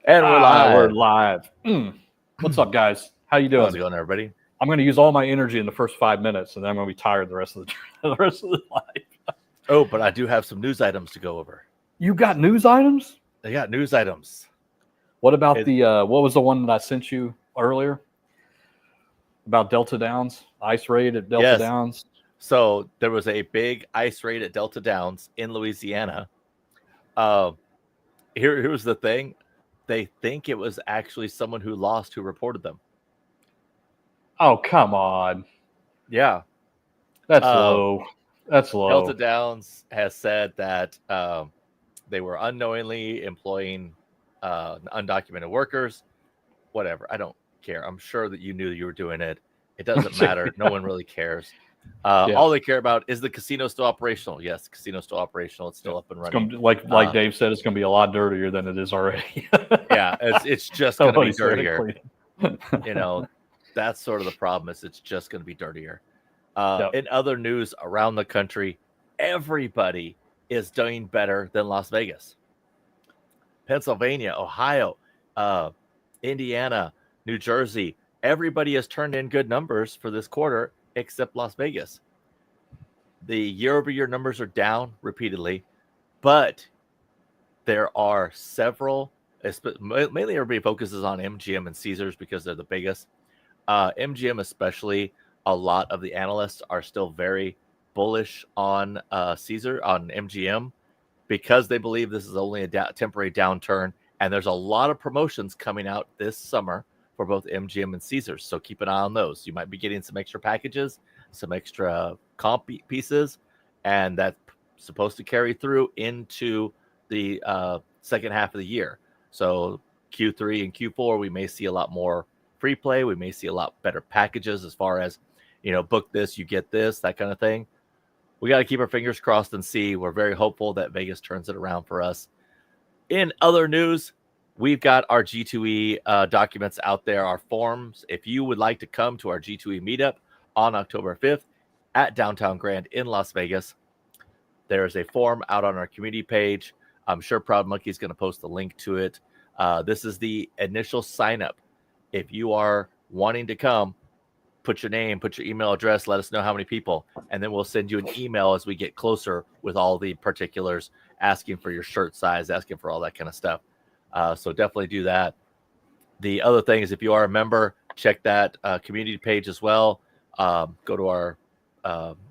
And we're We're live. live. What's up, guys? How you How's doing? it going, everybody? I'm going to use all my energy in the first 5 minutes, and then I'm going to be tired the rest of the the rest of the life. Oh, but I do have some news items to go over. You got news items? I got news items. What about It- the what was the one that I sent you earlier about Delta Downs, ice raid at Delta Yes. Downs? So there was a big ice raid at Delta Downs in Louisiana. Here's the thing. They think it was actually someone who lost who reported them. Oh, come on. Yeah. That's Uh, low. That's low. Delta Downs has said that they were unknowingly employing undocumented workers. Whatever. I don't care. I'm sure that you knew you were doing it. It doesn't matter. No one really cares. Yeah. All they care about is the casino still operational. Yes, the casino's still operational. It's still up and It's running. gonna be, like Dave said, it's going to be a lot dirtier than it is already. Yeah, it's just going to be Somebody said it dirtier. clean. You know, that's sort of the problem. Is it's just going to be dirtier. Yep. In other news around the country, everybody is doing better than Las Vegas. Pennsylvania, Ohio, Indiana, New Jersey, everybody has turned in good numbers for this quarter except Las Vegas. The year-over-year numbers are down repeatedly, but there are several, mainly everybody focuses on MGM and Caesars because they're the biggest. MGM especially, a lot of the analysts are still very bullish on Caesar, on MGM, because they believe this is only a temporary downturn, and there's a lot of promotions coming out this summer for both MGM and Caesars. So keep an eye on those. You might be getting some extra packages, some extra comp pieces, and that's supposed to carry through into the second half of the year. So Q3 and Q4, we may see a lot more free play. We may see a lot better packages as far as, book this, you get this, that kind of thing. We got to keep our fingers crossed and see. We're very hopeful that Vegas turns it around for us. In other news, we've got our G2E documents out there, our forms. If you would like to come to our G2E meetup on October 5th at Downtown Grand in Las Vegas, there is a form out on our community page. I'm sure Proud Monkey is going to post the link to it. This is the initial sign up. If you are wanting to come, put your name, put your email address, let us know how many people, and then we'll send you an email as we get closer with all the particulars, asking for your shirt size, asking for all that kind of stuff. So definitely do that. The other thing is, if you are a member, check that community page as well. Go to our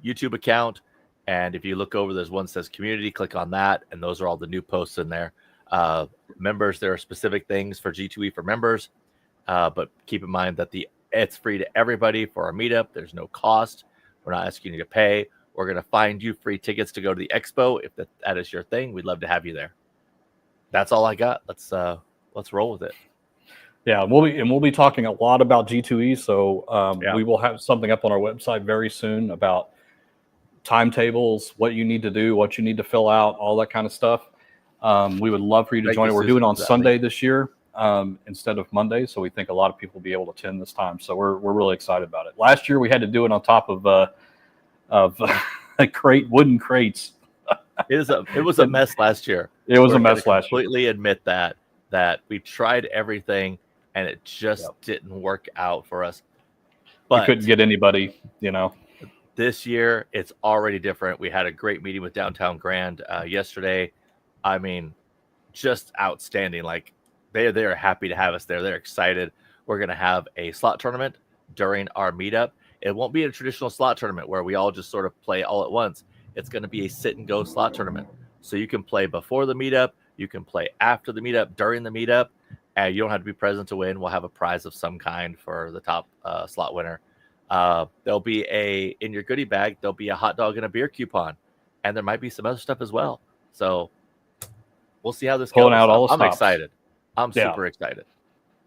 YouTube account, and if you look over, there's one that says community, click on that, and those are all the new posts in there. Members, there are specific things for G2E for members, but keep in mind that it's free to everybody for our meetup. There's no cost. We're not asking you to pay. We're going to find you free tickets to go to the expo. If that is your thing, we'd love to have you there. That's all I got. Let's roll with it. Yeah, we'll be talking a lot about G2E. So Yeah. we will have something up on our website very soon about timetables, what you need to do, what you need to fill out, all that kind of stuff. We would love for you to Thank join you, it. We're Susan, doing it on for that Sunday link. this year instead of Monday, so we think a lot of people will be able to attend this time. So we're really excited about it. Last year we had to do it on top of wooden crates. It was a mess last year. It was a We're mess gonna last year. completely admit that we tried everything and it just didn't work out for us. But we couldn't get anybody, This year, it's already different. We had a great meeting with Downtown Grand yesterday. I mean, just outstanding. Like, they're happy to have us there. They're excited. We're going to have a slot tournament during our meetup. It won't be a traditional slot tournament where we all just sort of play all at once. It's going to be a sit-and-go slot tournament. So you can play before the meetup. You can play after the meetup, during the meetup. And you don't have to be present to win. We'll have a prize of some kind for the top slot winner. There'll be in your goodie bag, there'll be a hot dog and a beer coupon, and there might be some other stuff as well. So we'll see how this Pulling goes. out all the I'm stops. excited. I'm super excited.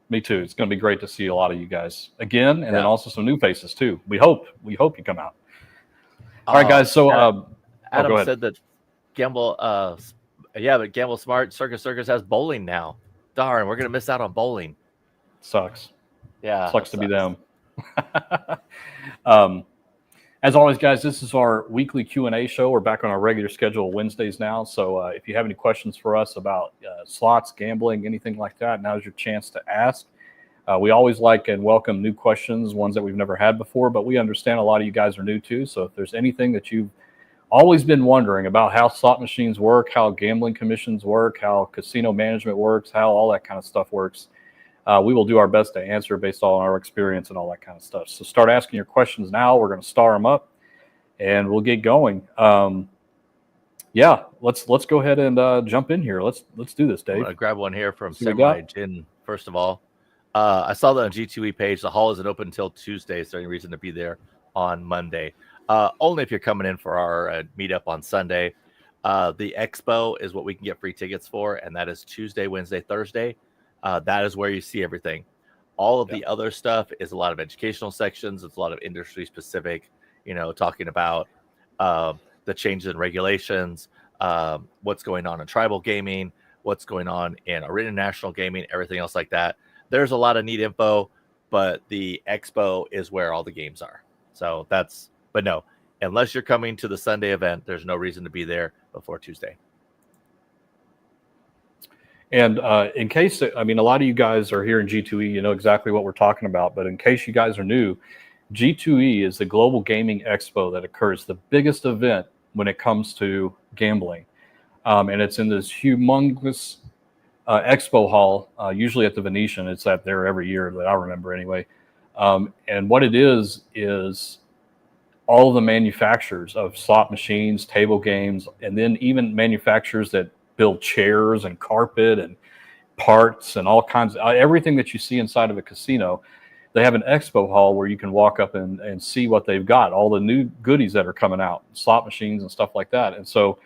Me too. It's going to be great to see a lot of you guys again, and then also some new faces too. We hope you come out. All right, guys. So Adam said that Gamble, but Gamble Smart Circus has bowling now. Darn, we're gonna miss out on bowling. Sucks. Yeah, Sucks to be them. As always, guys, this is our weekly Q&A show. We're back on our regular schedule Wednesdays now. So if you have any questions for us about slots, gambling, anything like that, now's your chance to ask. We always like and welcome new questions, ones that we've never had before, but we understand a lot of you guys are new too. So if there's anything that you've always been wondering about how slot machines work, how gambling commissions work, how casino management works, how all that kind of stuff works, we will do our best to answer based on our experience and all that kind of stuff. So start asking your questions now. We're going to star them up, and we'll get going. Yeah, let's go ahead and jump in here. Let's do this, Dave. I'm going to grab one here from Samurai Jin. First of all, I saw that on G2E page. The hall isn't open until Tuesday. Is there any reason to be there on Monday? Only if you're coming in for our meetup on Sunday. The expo is what we can get free tickets for, and that is Tuesday, Wednesday, Thursday. That is where you see everything. All of the other stuff is a lot of educational sections. It's a lot of industry specific, talking about the changes in regulations, what's going on in tribal gaming, what's going on in our international gaming, everything else like that. There's a lot of neat info, but the expo is where all the games are. So but no, unless you're coming to the Sunday event, there's no reason to be there before Tuesday. And in case, a lot of you guys are here in G2E, you know exactly what we're talking about. But in case you guys are new, G2E is the global gaming expo that occurs, the biggest event when it comes to gambling. And it's in this humongous expo hall, usually at the Venetian. It's at there every year that I remember anyway. And what it is all the manufacturers of slot machines, table games, and then even manufacturers that build chairs and carpet and parts and all kinds of everything that you see inside of a casino. They have an expo hall where you can walk up and see what they've got, all the new goodies that are coming out, slot machines and stuff like that. And so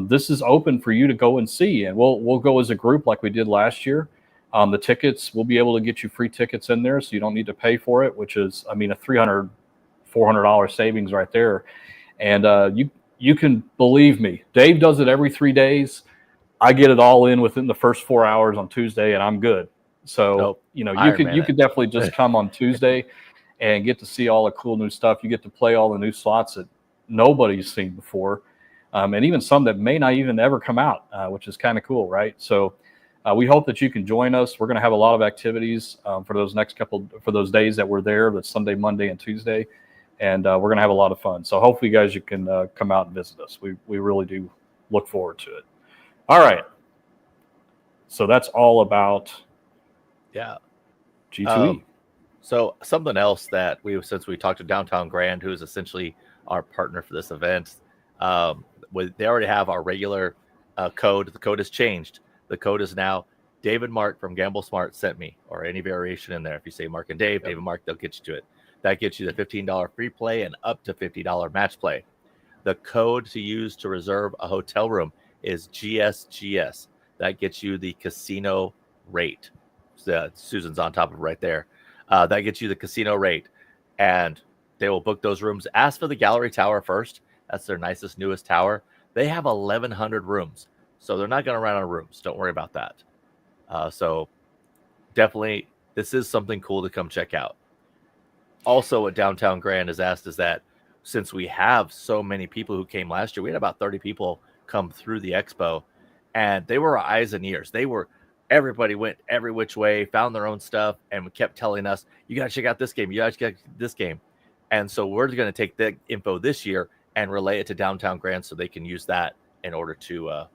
this is open for you to go and see, and we'll go as a group like we did last year. The tickets, we'll be able to get you free tickets in there, so you don't need to pay for it, which is, a $300, $400 savings right there. And you can believe me, Dave does it every 3 days. I get it all in within the first 4 hours on Tuesday, and I'm good. So, you could definitely just come on Tuesday and get to see all the cool new stuff. You get to play all the new slots that nobody's seen before. And even some that may not even ever come out, which is kind of cool, right? So we hope that you can join us. We're going to have a lot of activities for those days that we're there. That's Sunday, Monday, and Tuesday. And we're going to have a lot of fun. So hopefully, guys, you can come out and visit us. We really do look forward to it. All right. So that's all about G2E. So something else that since we talked to Downtown Grand, who is essentially our partner for this event, they already have our regular code. The code has changed. The code is now David Mark from Gamble Smart sent me, or any variation in there. If you say Mark and Dave, David Mark, they'll get you to it. That gets you the $15 free play and up to $50 match play. The code to use to reserve a hotel room is GSGS. That gets you the casino rate. Susan's on top of it right there. That gets you the casino rate, and they will book those rooms. Ask for the Gallery Tower first. That's their nicest, newest tower. They have 1,100 rooms, so they're not going to run out of rooms. Don't worry about that. So definitely, this is something cool to come check out. Also, what Downtown Grand has asked is that since we have so many people who came last year, we had about 30 people come through the expo, and they were our eyes and ears. Everybody went every which way, found their own stuff, and kept telling us, you got to check out this game. You got to check out this game. And so we're going to take that info this year and relay it to Downtown Grand so they can use that in order to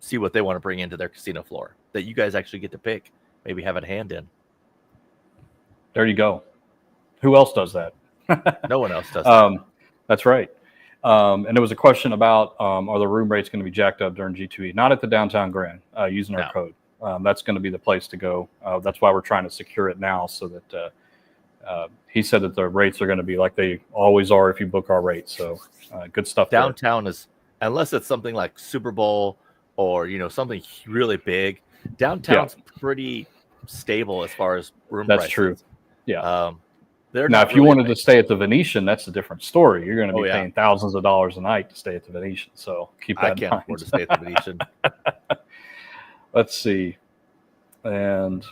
see what they want to bring into their casino floor that you guys actually get to pick, maybe have a hand in. There you go. Who else does that? No one else does that. That's right. And there was a question about, are the room rates going to be jacked up during G2E? Not at the Downtown Grand, using our code. That's going to be the place to go. That's why we're trying to secure it now, so that he said that the rates are going to be like they always are if you book our rates. So good stuff. Downtown is, unless it's something like Super Bowl or something really big, downtown's pretty stable as far as room prices. That's true. Yeah. Now, if you wanted to stay at the Venetian, that's a different story. You're going to be paying thousands of dollars a night to stay at the Venetian. So keep that in mind. I can't afford to stay at the Venetian. Let's see. And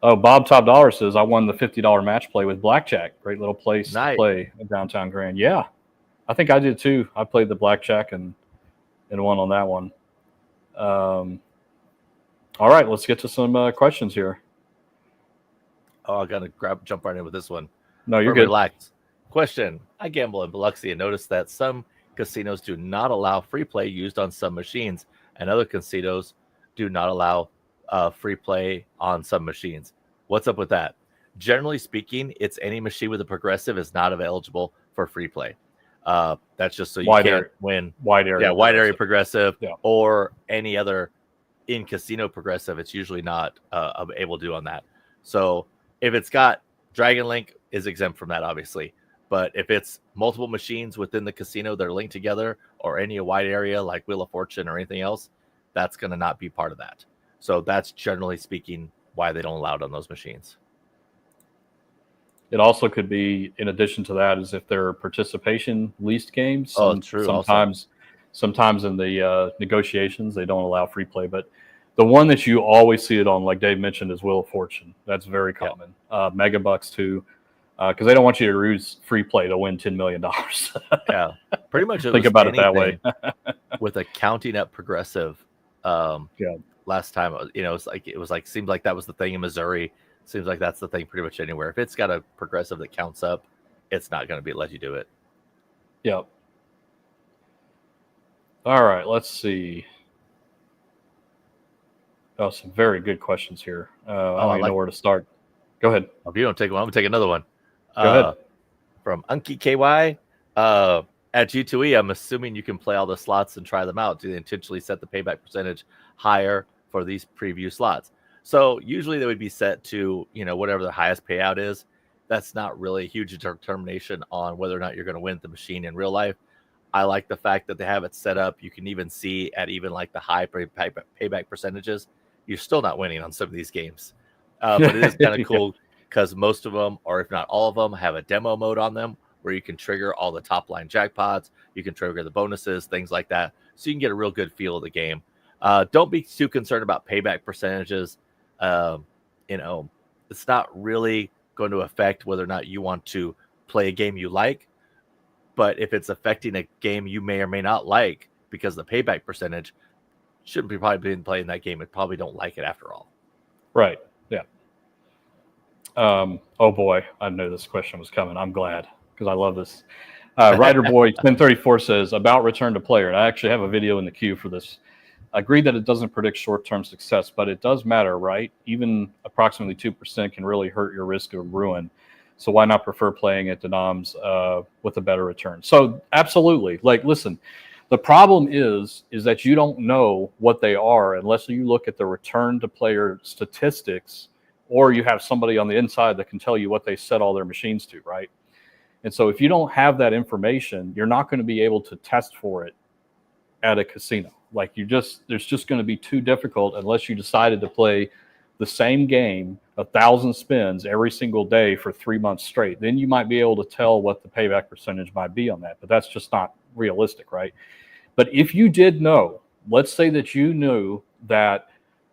Oh, Bob Top Dollar says I won the $50 match play with blackjack. Great little place to Nice. play in downtown Grand. Yeah, I think I did too. I played the blackjack and won on that one. All right, let's get to some questions here. Oh, I gotta jump right in with this one. No, you're Firm good. Relax. Question: I gamble in Biloxi and noticed that some casinos do not allow free play used on some machines, and other casinos do not allow free play on some machines. What's up with that? Generally speaking, it's any machine with a progressive is not eligible for free play. That's just so you can't win. Wide area. Yeah, wide area progressive Yeah. or any other in casino progressive. It's usually not able to do on that. So if it's got Dragon Link is exempt from that, obviously. But if it's multiple machines within the casino that are linked together or any wide area like Wheel of Fortune or anything else, that's going to not be part of that. So that's generally speaking why they don't allow it on those machines. It also could be, in addition to that, is if they're participation leased games. True. Sometimes in the negotiations, they don't allow free play. But the one that you always see it on, like Dave mentioned, is Wheel of Fortune. That's very common. Megabucks too, because they don't want you to use free play to win $10 million. Yeah, pretty much. Think about it that way. With a counting up progressive, last time, it was like seemed like that was the thing in Missouri. Seems like that's the thing pretty much anywhere. If it's got a progressive that counts up, it's not going to let you do it. Yep. All right, let's see. Oh, some very good questions here. I don't even know where to start. Go ahead. If you don't take one, I'm going to take another one. Go ahead. From Unky KY. At G2E, I'm assuming you can play all the slots and try them out. Do they intentionally set the payback percentage higher for these preview slots? So usually they would be set to, whatever the highest payout is. That's not really a huge determination on whether or not you're going to win the machine in real life. I like the fact that they have it set up. You can even see at even like the high payback percentages, you're still not winning on some of these games. But it is kind of cool because most of them, or if not all of them, have a demo mode on them where you can trigger all the top line jackpots. You can trigger the bonuses, things like that. So you can get a real good feel of the game. Don't be too concerned about payback percentages. It's not really going to affect whether or not you want to play a game you like. But if it's affecting a game you may or may not like because the payback percentage, shouldn't be probably been playing that game and probably don't like it after all. Right. Yeah. Oh boy, I knew this question was coming. I'm glad because I love this. Rider Boy 1034 says about return to player. And I actually have a video in the queue for this. I agree that it doesn't predict short-term success, but it does matter, right? Even approximately 2% can really hurt your risk of ruin. So why not prefer playing at denoms with a better return? So absolutely. Like, listen, the problem is that you don't know what they are unless you look at the return to player statistics, or you have somebody on the inside that can tell you what they set all their machines to, right? And so if you don't have that information, you're not going to be able to test for it at a casino. Like there's just going to be too difficult unless you decided to play the same game 1,000 spins every single day for 3 months straight. Then you might be able to tell what the payback percentage might be on that, but that's just not realistic, right? But if you did know, let's say that you knew that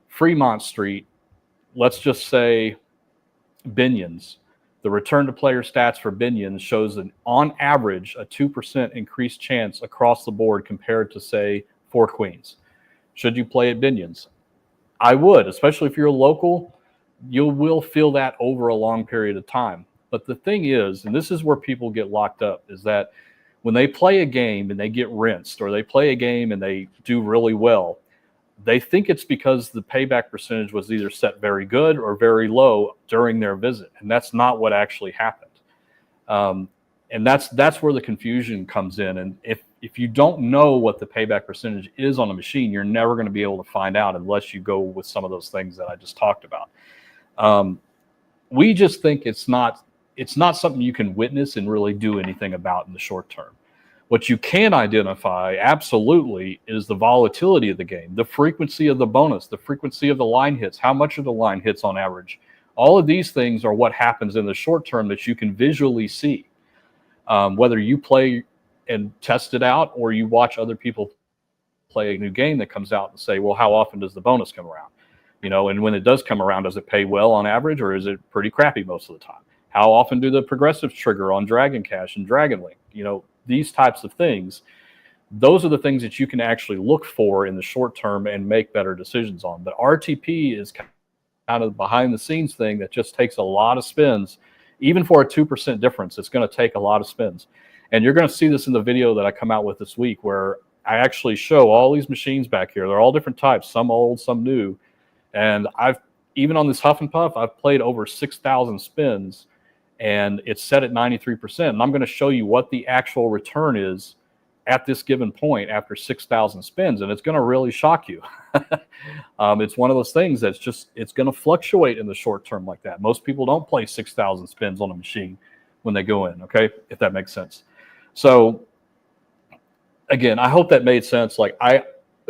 Fremont Street, let's just say Binions, the return to player stats for Binions shows an on average a 2% increased chance across the board compared to say Four Queens. Should you play at Binions? I would, especially if you're a local. You will feel that over a long period of time. But the thing is, and this is where people get locked up, is that when they play a game and they get rinsed, or they play a game and they do really well, they think it's because the payback percentage was either set very good or very low during their visit. And that's not what actually happened. And that's where the confusion comes in. And if you don't know what the payback percentage is on a machine, you're never going to be able to find out unless you go with some of those things that I just talked about. We just think it's not something you can witness and really do anything about in the short term. What you can identify absolutely is the volatility of the game, the frequency of the bonus, the frequency of the line hits, how much of the line hits on average. All of these things are what happens in the short term that you can visually see. Whether you play and test it out or you watch other people play a new game that comes out and say, well, how often does the bonus come around? And when it does come around, does it pay well on average, or is it pretty crappy most of the time? How often do the progressives trigger on Dragon Cash and Dragon Link? These types of things. Those are the things that you can actually look for in the short term and make better decisions on. But RTP is kind of behind the scenes thing that just takes a lot of spins. Even for a 2% difference, it's going to take a lot of spins. And you're going to see this in the video that I come out with this week, where I actually show all these machines back here. They're all different types, some old, some new. And even on this Huff and Puff, I've played over 6,000 spins, and it's set at 93%. And I'm going to show you what the actual return is at this given point after 6,000 spins, and it's going to really shock you. It's one of those things that's it's going to fluctuate in the short term like that. Most people don't play 6,000 spins on a machine when they go in, okay, if that makes sense. So again, I hope that made sense.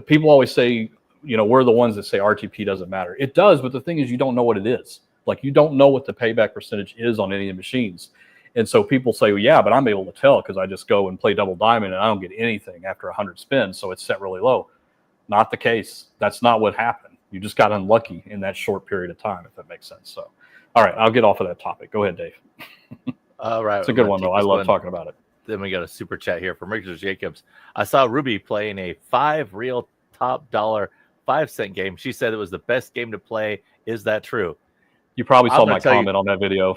People always say, we're the ones that say RTP doesn't matter. It does, but the thing is, you don't know what it is. You don't know what the payback percentage is on any of the machines. And so people say, well, yeah, but I'm able to tell because I just go and play double diamond and I don't get anything after 100 spins, so it's set really low. Not the case. That's not what happened. You just got unlucky in that short period of time, if that makes sense. So, all right, I'll get off of that topic. Go ahead, Dave. All right. It's a good one, though. I love talking about it. Then we got a super chat here from Richard Jacobs. I saw Ruby playing a 5 real top dollar 5-cent game. She said it was the best game to play. Is that true? You probably saw my comment on that video.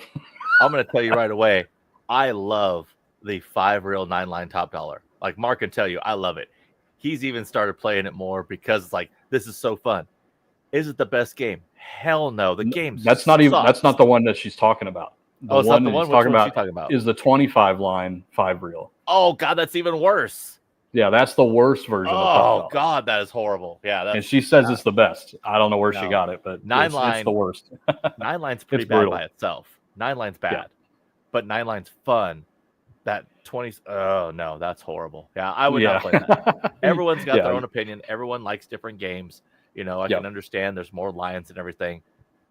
I'm going to tell you right away. I love the 5 real 9-line top dollar. Like Mark can tell you, I love it. He's even started playing it more because it's this is so fun. Is it the best game? Hell no. The game that's not the one that she's talking about. The one that she's talking about is the 25 line 5 reel. Oh God, that's even worse. Yeah, that's the worst version of top dollar. Oh God, that is horrible. Yeah, and she says it's the best. I don't know where she got it, but 9-line, it's the worst. 9-line's pretty bad by itself. 9-line's bad. Yeah. But 9-line's fun. That 20, oh no, that's horrible. Yeah, I would not play that. Everyone's got their own opinion. Everyone likes different games. I can understand there's more lines and everything.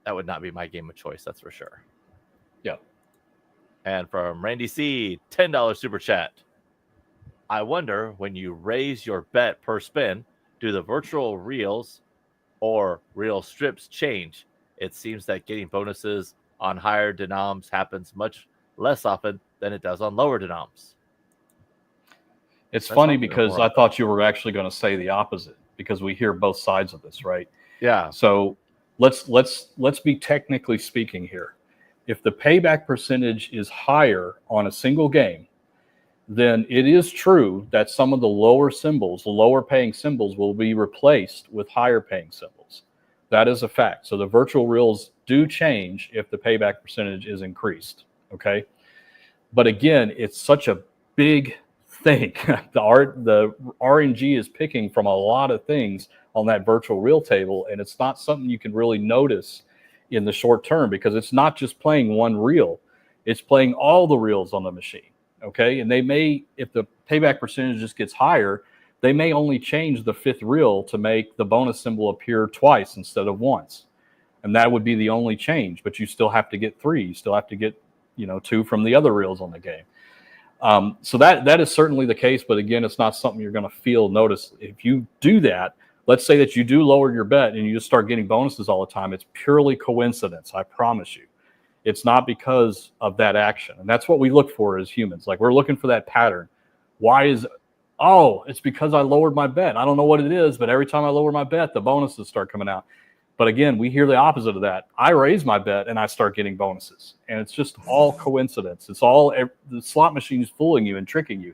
That would not be my game of choice, that's for sure. Yeah. And from Randy C, $10 super chat. I wonder, when you raise your bet per spin, do the virtual reels or real strips change? It seems that getting bonuses on higher denoms happens much less often than it does on lower denoms. It's funny because I thought you were actually going to say the opposite, because we hear both sides of this, right? Yeah. So let's be technically speaking here. If the payback percentage is higher on a single game, then it is true that some of the lower symbols, the lower paying symbols, will be replaced with higher paying symbols. That is a fact. So the virtual reels do change if the payback percentage is increased. Okay. But again, it's such a big thing. The RNG is picking from a lot of things on that virtual reel table, and it's not something you can really notice in the short term, because it's not just playing one reel, it's playing all the reels on the machine. Okay. And they may, if the payback percentage just gets higher, they may only change the 5th reel to make the bonus symbol appear twice instead of once. And that would be the only change, but you still have to get 3. You still have to get, 2 from the other reels on the game. So that is certainly the case. But again, it's not something you're going to notice. If you do that, let's say that you do lower your bet and you just start getting bonuses all the time. It's purely coincidence. I promise you. It's not because of that action. And that's what we look for as humans. We're looking for that pattern. It's because I lowered my bet. I don't know what it is, but every time I lower my bet, the bonuses start coming out. But again, we hear the opposite of that. I raise my bet and I start getting bonuses. And it's just all coincidence. It's all the slot machine is fooling you and tricking you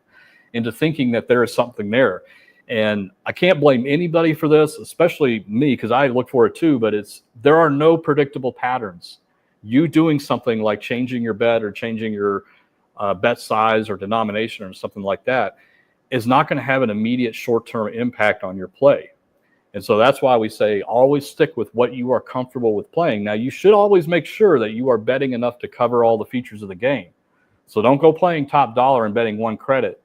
into thinking that there is something there. And I can't blame anybody for this, especially me, because I look for it too, but there are no predictable patterns. You doing something like changing your bet or changing your bet size or denomination or something like that is not going to have an immediate short-term impact on your play. And so that's why we say always stick with what you are comfortable with playing. Now, you should always make sure that you are betting enough to cover all the features of the game. So don't go playing top dollar and betting 1 credit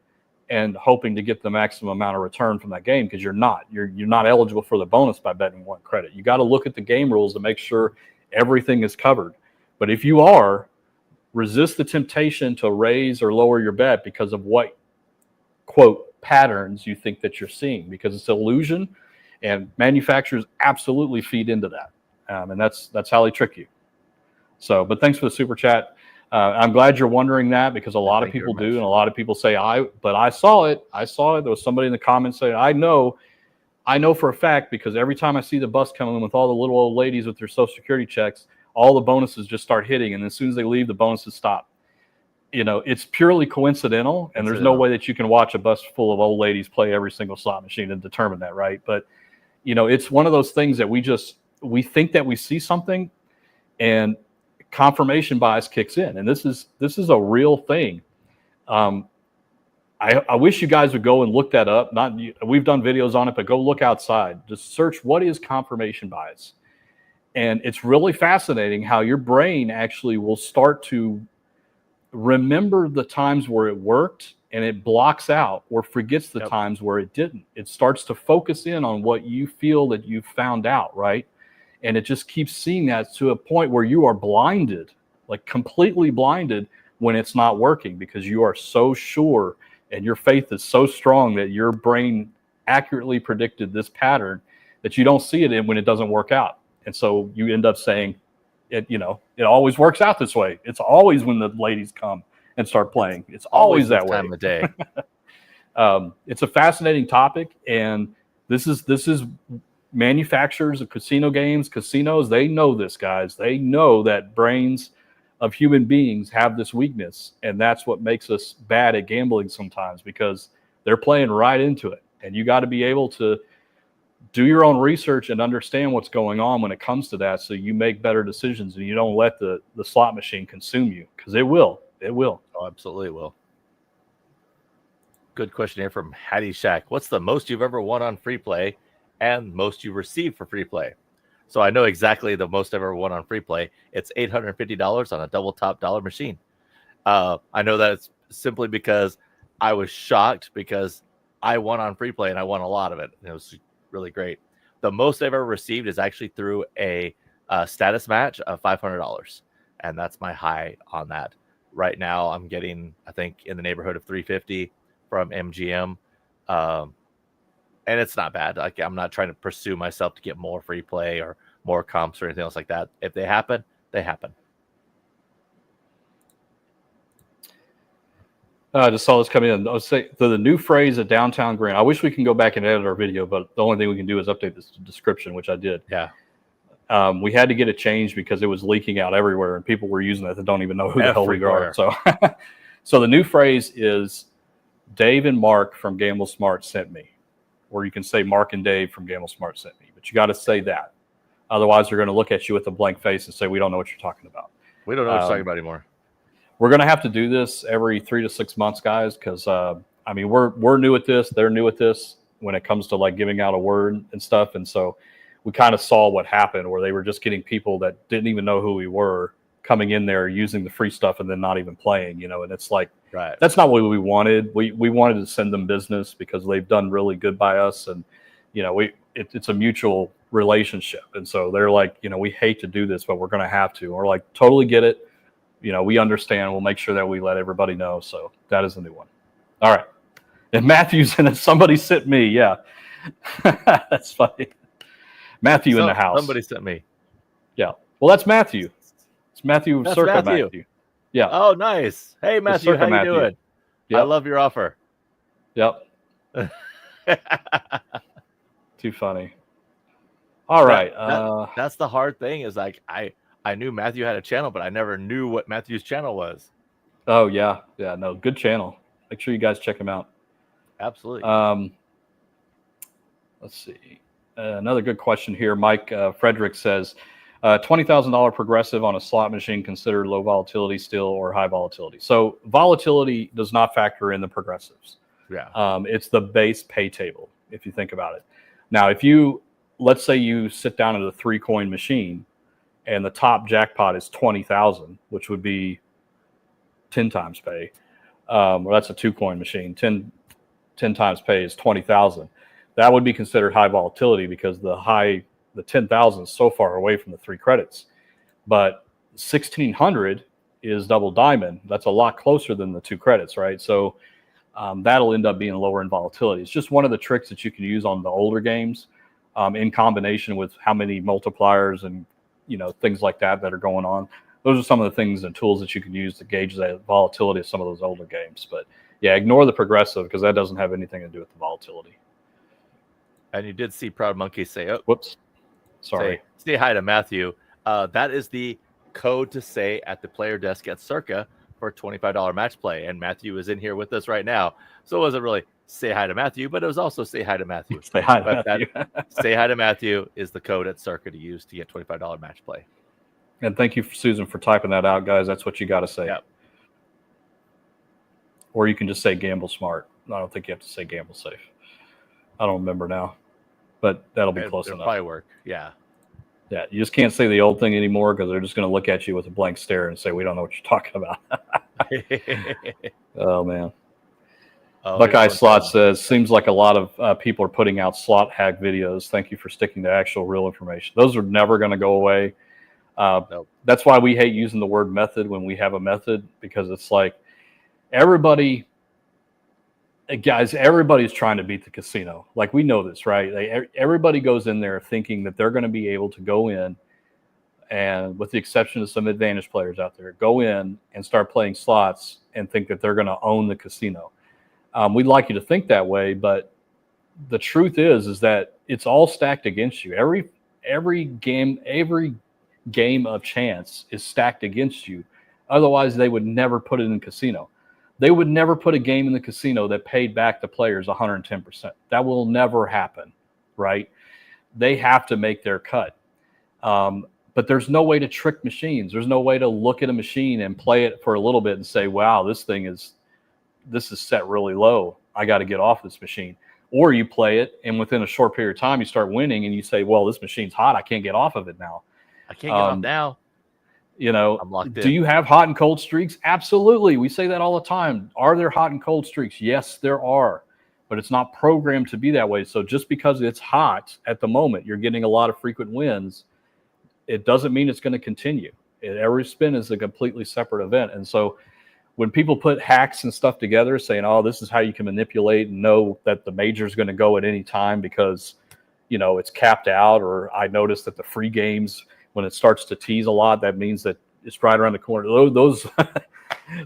and hoping to get the maximum amount of return from that game, because you're not. You're not eligible for the bonus by betting 1 credit. You got to look at the game rules to make sure everything is covered. But if you are, resist the temptation to raise or lower your bet because of what, quote, patterns you think that you're seeing, because it's illusion, and manufacturers absolutely feed into that. And that's how they trick you. So, but thanks for the super chat. I'm glad you're wondering that, because a lot of people do, and a lot of people say, but I saw it. I saw it. There was somebody in the comments saying, I know for a fact, because every time I see the bus coming in with all the little old ladies with their Social Security checks, all the bonuses just start hitting, and as soon as they leave, the bonuses stop. It's purely coincidental, and there's no way that you can watch a bus full of old ladies play every single slot machine and determine that, right? But it's one of those things that we think that we see something, and confirmation bias kicks in, and this is a real thing. I wish you guys would go and look that up. We've done videos on it, but go look outside. Just search what is confirmation bias. And it's really fascinating how your brain actually will start to remember the times where it worked, and it blocks out or forgets the times where it didn't. It starts to focus in on what you feel that you found out, right? And it just keeps seeing that to a point where you are blinded, like completely blinded, when it's not working, because you are so sure and your faith is so strong that your brain accurately predicted this pattern that you don't see it in when it doesn't work out. And so you end up saying, it always works out this way. It's always when the ladies come and start playing. It's always that way. Time of day. It's a fascinating topic, and this is manufacturers of casino games, casinos. They know this, guys. They know that brains of human beings have this weakness, and that's what makes us bad at gambling sometimes, because they're playing right into it. And you got to be able to do your own research and understand what's going on when it comes to that, so you make better decisions and you don't let the slot machine consume you, because it will. Oh, absolutely will. Good question here from Hattie Shack. What's the most you've ever won on free play and most you received for free play? So I know exactly the most I've ever won on free play. It's $850 on a double top dollar machine. I know that it's simply because I was shocked, because I won on free play and I won a lot of it. And it was really great. The most I've ever received is actually through a status match of $500. And that's my high on that. Right now I'm getting, I think, in the neighborhood of $350 from MGM. And it's not bad. Like, I'm not trying to pursue myself to get more free play or more comps or anything else like that. If they happen, they happen. Just saw this coming in. I was saying, the new phrase at Downtown Grand. I wish we can go back and edit our video, but the only thing we can do is update this description, which I did. Yeah. We had to get it changed because it was leaking out everywhere, and people were using it that don't even know who the hell we are. So the new phrase is Dave and Mark from Gamble Smart sent me. Or you can say Mark and Dave from Gamble Smart sent me. But you got to say that. Otherwise, they're going to look at you with a blank face and say, we don't know what you're talking about. We don't know what you're talking about anymore. We're going to have to do this every 3 to 6 months, guys, because, we're new at this. They're new at this when it comes to, like, giving out a word and stuff. And so we kind of saw what happened, where they were just getting people that didn't even know who we were coming in there using the free stuff and then not even playing, and it's like, right. That's not what we wanted. We wanted to send them business because they've done really good by us, and it's a mutual relationship. And so they're like, we hate to do this, but we're going to have to. We're like, totally get it. We understand. We'll make sure that we let everybody know. So that is a new one. All right. And Matthew's in it. Somebody sent me. Yeah. That's funny. Matthew in the house. Somebody sent me. Yeah. Well, that's Matthew. It's Matthew. That's circa Matthew. Yeah. Oh, nice. Hey, Matthew, how you doing? Yep. I love your offer. Yep. Too funny. All right. That's the hard thing, is like I knew Matthew had a channel, but I never knew what Matthew's channel was. Oh, yeah. Yeah, no, good channel. Make sure you guys check him out. Absolutely. Let's see. Another good question here. Mike Frederick says, $20,000 progressive on a slot machine considered low volatility still, or high volatility? So volatility does not factor in the progressives. Yeah. It's the base pay table, if you think about it. Now, let's say you sit down at a 3-coin machine and the top jackpot is 20,000, which would be 10 times pay. Well, that's a 2-coin machine. 10 times pay is 20,000. That would be considered high volatility, because the 10,000 is so far away from the 3 credits. But 1,600 is double diamond. That's a lot closer than the 2 credits, right? So that'll end up being lower in volatility. It's just one of the tricks that you can use on the older games, in combination with how many multipliers and things like that are going on. Those are some of the things and tools that you can use to gauge the volatility of some of those older games. But yeah, ignore the progressive because that doesn't have anything to do with the volatility. And you did see Proud Monkey say, "Oh, whoops, sorry." Say hi to Matthew. That is the code to say at the player desk at Circa for $25 match play. And Matthew is in here with us right now. So it wasn't really say hi to Matthew, but it was also say hi to Matthew. Say hi to Matthew. Say hi to Matthew is the code at Circa to use to get $25 match play. And thank you, Susan, for typing that out, guys. That's what you got to say. Yep. Or you can just say gamble smart. I don't think you have to say gamble safe. I don't remember now, but that'll be close enough. Probably work. Yeah. Yeah. You just can't say the old thing anymore because they're just going to look at you with a blank stare and say, we don't know what you're talking about. Oh, man. Buckeye Slot says, seems like a lot of people are putting out slot hack videos. Thank you for sticking to actual real information. Those are never going to go away. Nope. That's why we hate using the word method when we have a method, because it's like everybody's trying to beat the casino. Like, we know this, right? Everybody goes in there thinking that they're going to be able to go in and, with the exception of some advantage players out there, go in and start playing slots and think that they're going to own the casino. We'd like you to think that way, but the truth is that it's all stacked against you. Every game of chance is stacked against you. Otherwise, they would never put it in casino. They would never put a game in the casino that paid back the players 110%. That will never happen, right? They have to make their cut. But there's no way to trick machines. There's no way to look at a machine and play it for a little bit and say, wow, this is set really low. I got to get off this machine. Or you play it, and within a short period of time, you start winning, and you say, well, this machine's hot. I can't get off of it now. I can't get off now. I'm locked in. Do you have hot and cold streaks? Absolutely. We say that all the time. Are there hot and cold streaks? Yes, there are. But it's not programmed to be that way. So just because it's hot at the moment, you're getting a lot of frequent wins, it doesn't mean it's going to continue. Every spin is a completely separate event. And so when people put hacks and stuff together saying, oh, this is how you can manipulate and know that the major is going to go at any time because, it's capped out, or I noticed that the free games, when it starts to tease a lot, that means that it's right around the corner. Those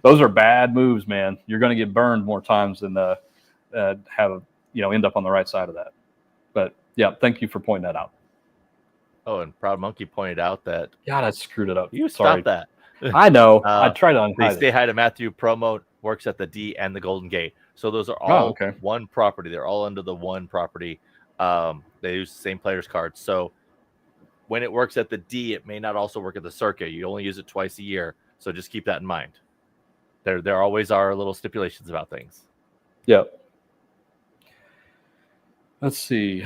are bad moves, man. You're going to get burned more times than end up on the right side of that. But yeah, thank you for pointing that out. Oh, and Proud Monkey pointed out that God, I screwed it up. You stopped that. I know. I tried to unhide it. Say hi to Matthew. Promo works at the D and the Golden Gate. So those are all one property. They're all under the one property. They use the same players' cards. So when it works at the D, it may not also work at the Circa. You only use it twice a year. So just keep that in mind. There always are little stipulations about things. Yep. Let's see.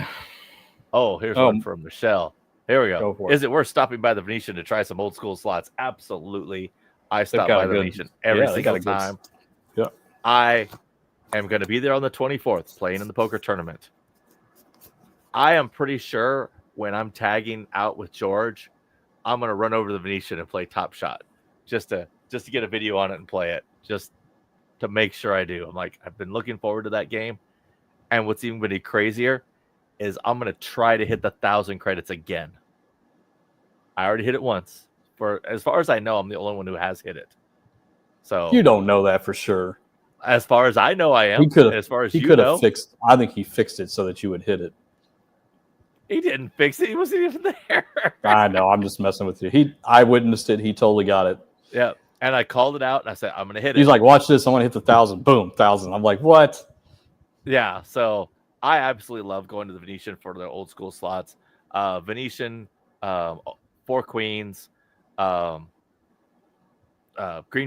Oh, here's one from Michelle. Here we go. For it. Is it worth stopping by the Venetian to try some old school slots? Absolutely. I stop by the Venetian every single time. Yeah. I am going to be there on the 24th playing in the poker tournament. I am pretty sure when I'm tagging out with George, I'm going to run over to the Venetian and play Top Shot just to get a video on it and play it, just to make sure I do. I'm like, I've been looking forward to that game. And what's even going to be crazier is I'm going to try to hit the 1,000 credits again. I already hit it once. For as far as I know, I'm the only one who has hit it. So you don't know that for sure. As far as I know, I am. As far as he could have fixed. I think he fixed it so that you would hit it. He didn't fix it. He wasn't even there. I know. I'm just messing with you. I witnessed it. He totally got it. Yeah. And I called it out and I said, I'm going to hit it. He's like, watch this. I want to hit the 1,000. Boom, 1,000. I'm like, what? Yeah. So I absolutely love going to the Venetian for the old school slots. Venetian, Four Queens, Green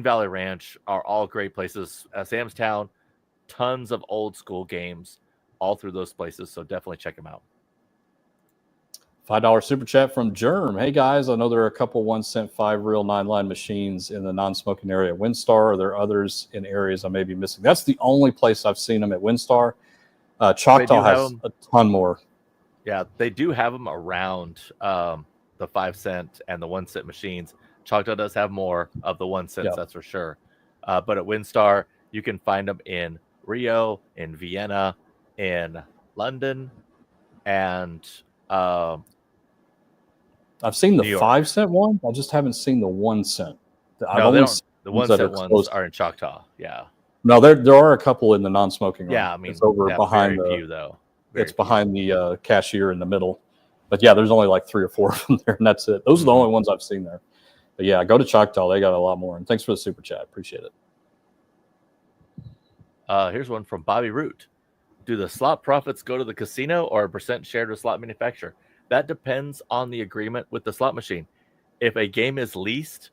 Valley Ranch are all great places. Samstown, tons of old school games all through those places. So definitely check them out. $5 super chat from Germ. Hey guys, I know there are a couple 1 cent 5 reel 9-line machines in the non-smoking area at WinStar. Are there others in areas I may be missing? That's the only place I've seen them at WinStar. Choctaw has a ton more. Yeah, they do have them around the 5 cent and the 1 cent machines. Choctaw does have more of the 1 cent, that's for sure. But at WinStar, you can find them in Rio, in Vienna, in London, and I've seen the New York. 5-cent one. I just haven't seen the 1 cent. I've No, they only don't. seen The ones 1 that cent ones close. are in Choctaw. Yeah. No, there are a couple in the non-smoking room. Yeah, I mean, it's over yeah, behind very the. few though. Very It's few. behind the cashier in the middle. But yeah, there's only like 3 or 4 of them there, and that's it. Those are the only ones I've seen there. But yeah, go to Choctaw. They got a lot more. And thanks for the super chat. Appreciate it. Here's one from Bobby Root. Do the slot profits go to the casino or a percent shared with slot manufacturer? That depends on the agreement with the slot machine. If a game is leased,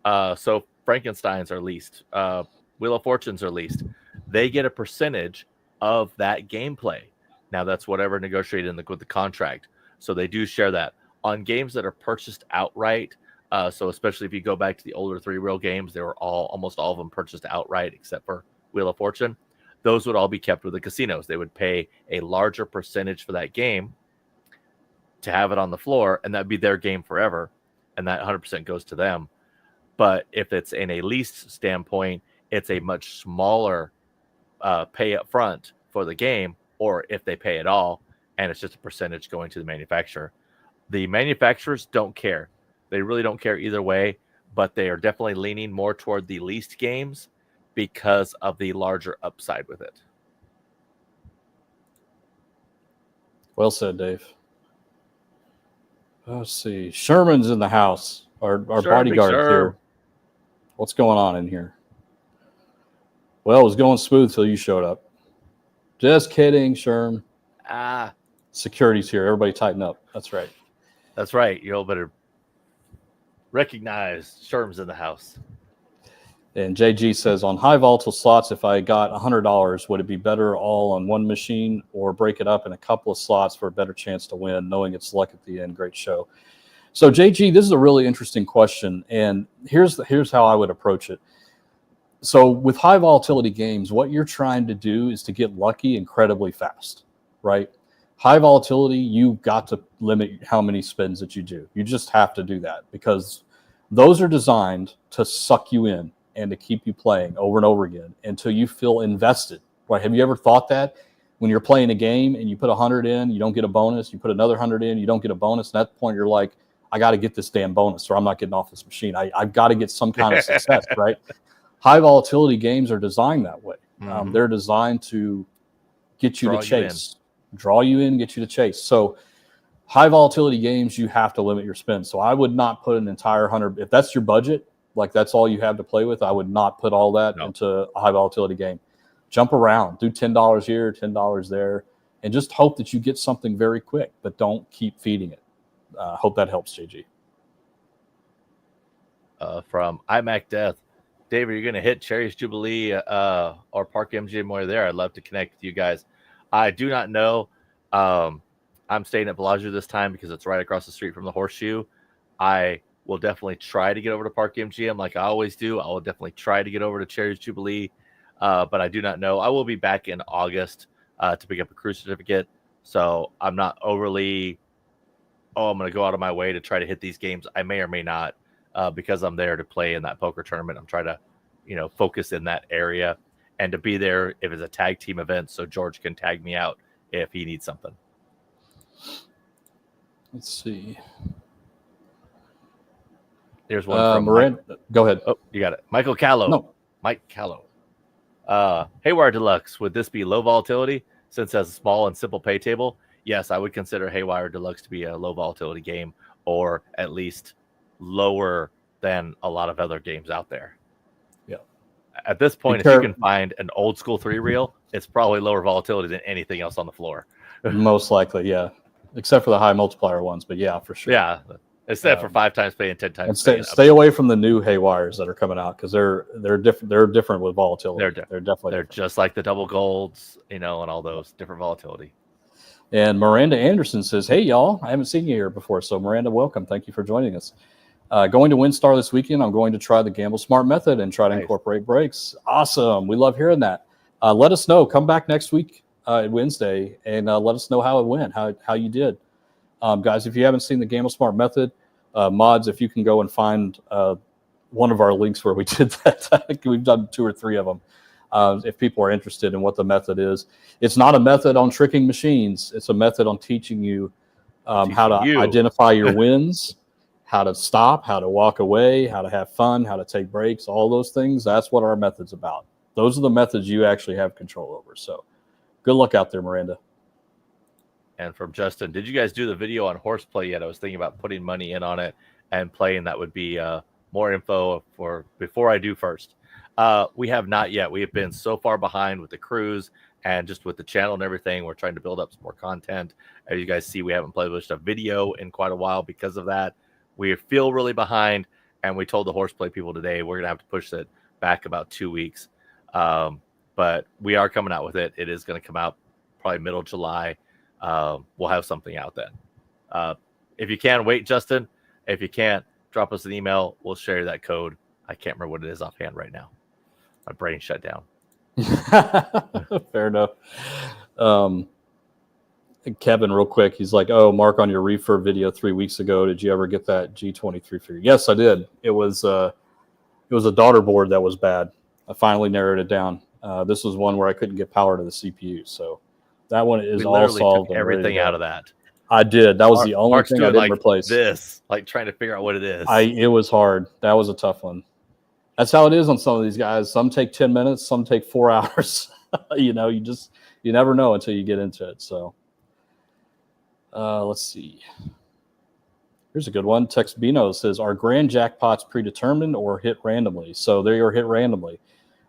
so Frankensteins are leased, Wheel of Fortunes are leased, they get a percentage of that gameplay. Now that's whatever negotiated with the contract. So they do share that. On games that are purchased outright, so especially if you go back to the older 3-reel games, they were almost all of them purchased outright except for Wheel of Fortune. Those would all be kept with the casinos. They would pay a larger percentage for that game to have it on the floor, and that'd be their game forever, and that 100% goes to them. But if it's in a leased standpoint, it's a much smaller pay up front for the game, or if they pay it all, and it's just a percentage going to the manufacturer. The manufacturers don't care. They really don't care either way, but they are definitely leaning more toward the leased games because of the larger upside with it. Well said, Dave. Let's see. Sherman's in the house. Our bodyguard's here. What's going on in here? Well, it was going smooth till you showed up. Just kidding, Sherm. Security's here. Everybody tighten up. That's right. That's right. You all better recognize Sherm's in the house. And JG says, on high volatile slots, if I got $100, would it be better all on one machine or break it up in a couple of slots for a better chance to win, knowing it's luck at the end? Great show. So JG, this is a really interesting question. And here's how I would approach it. So with high volatility games, what you're trying to do is to get lucky incredibly fast, right? High volatility, you've got to limit how many spins that you do. You just have to do that because those are designed to suck you in and to keep you playing over and over again until you feel invested. Right? Have you ever thought that when you're playing a game and you put 100 in, you don't get a bonus, you put another 100 in, you don't get a bonus, and at that point you're like, I got to get this damn bonus or I'm not getting off this machine. I've got to get some kind of success, right? High volatility games are designed that way. They're designed to get you to chase, draw you in, get you to chase. So high volatility games, you have to limit your spend. So I would not put an entire 100. If that's your budget, like that's all you have to play with, I would not put all that into a high volatility game. Jump around, do $10 here, $10 there, and just hope that you get something very quick, but don't keep feeding it. Hope that helps, JG. From iMac Death. Dave, are you going to hit Cherry's Jubilee or Park MGM while you're there? I'd love to connect with you guys. I do not know. I'm staying at Bellagio this time because it's right across the street from the Horseshoe. I will definitely try to get over to Park MGM like I always do. I will definitely try to get over to Cherry's Jubilee, but I do not know. I will be back in August to pick up a cruise certificate, so I'm not overly, I'm going to go out of my way to try to hit these games. I may or may not. Because I'm there to play in that poker tournament. I'm trying to, focus in that area and to be there if it's a tag team event so George can tag me out if he needs something. Let's see. There's one from Miranda. Go ahead. Oh, you got it. Michael Callow. No. Mike Callow. Haywire Deluxe. Would this be low volatility since it has a small and simple pay table? Yes, I would consider Haywire Deluxe to be a low volatility game, or at least lower than a lot of other games out there. Yeah. At this point, if you can find an old school 3-reel, it's probably lower volatility than anything else on the floor. Most likely, yeah. Except for the high multiplier ones, but yeah, for sure. Yeah. Instead for 5 times pay and 10 times and stay away from the new Haywires that are coming out because they're different. They're different with volatility. They're definitely different. Just like the double golds, and all those different volatility. And Miranda Anderson says, "Hey y'all, I haven't seen you here before, so Miranda, welcome. Thank you for joining us. Going to WinStar this weekend. I'm going to try the Gamble Smart method and try to incorporate breaks. Awesome. We love hearing that. Let us know. Come back next week Wednesday and let us know how it went, how you did. Guys, if you haven't seen the Gamble Smart method, mods, if you can go and find one of our links where we did that. I think we've done 2 or 3 of them. If people are interested in what the method is. It's not a method on tricking machines. It's a method on teaching you how to identify your wins how to stop, how to walk away, how to have fun, how to take breaks, all those things. That's what our method's about. Those are the methods you actually have control over. So good luck out there, Miranda. And from Justin, did you guys do the video on horseplay yet? I was thinking about putting money in on it and playing. That would be more info for before I do first. We have not yet. We have been so far behind with the cruise and just with the channel and everything. We're trying to build up some more content. As you guys see, we haven't published a video in quite a while because of that. We feel really behind, and we told the horseplay people today we're going to have to push it back about 2 weeks. But we are coming out with it. It is going to come out probably middle July. We'll have something out then. If you can, wait, Justin. If you can't, drop us an email. We'll share that code. I can't remember what it is offhand right now. My brain shut down. Fair enough. Kevin, real quick, he's like, "Oh, Mark, on your refurb video 3 weeks ago, did you ever get that G23 figure?" Yes, I did. It was a daughter board that was bad. I finally narrowed it down. This was one where I couldn't get power to the CPU, so that one is all solved. Took everything out of that. I did. That was the only thing I didn't replace. This, like trying to figure out what it is. It was hard. That was a tough one. That's how it is on some of these guys. Some take 10 minutes, some take 4 hours. You never know until you get into it. So let's see. Here's a good one. Tex Bino says, "Are grand jackpots predetermined or hit randomly?" So they are hit randomly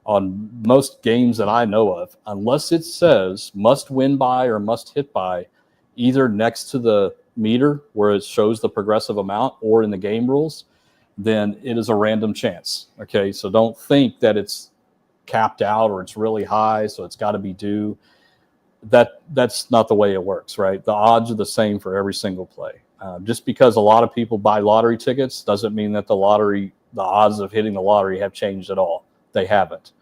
on most games that I know of, unless it says must win by or must hit by, either next to the meter where it shows the progressive amount or in the game rules, then it is a random chance. Okay, so don't think that it's capped out or it's really high, so it's got to be due. That's not the way it works, right? The odds are the same for every single play. Just because a lot of people buy lottery tickets doesn't mean that the odds of hitting the lottery have changed at all. They haven't,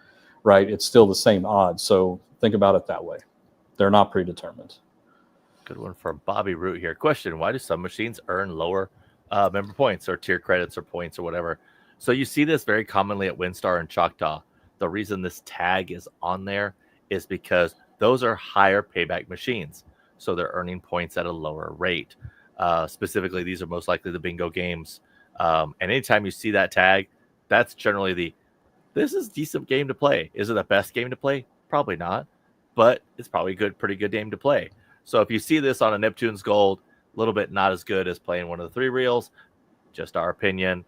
right? It's still the same odds. So think about it that way. They're not predetermined. Good one from Bobby Root here. Question: why do some machines earn lower member points or tier credits or points or whatever? So you see this very commonly at WinStar and Choctaw. The reason this tag is on there is because those are higher payback machines. So they're earning points at a lower rate. Specifically, these are most likely the bingo games. And anytime you see that tag, that's generally this is a decent game to play. Is it the best game to play? Probably not, but it's probably pretty good game to play. So if you see this on a Neptune's Gold, a little bit not as good as playing one of the 3 reels, just our opinion.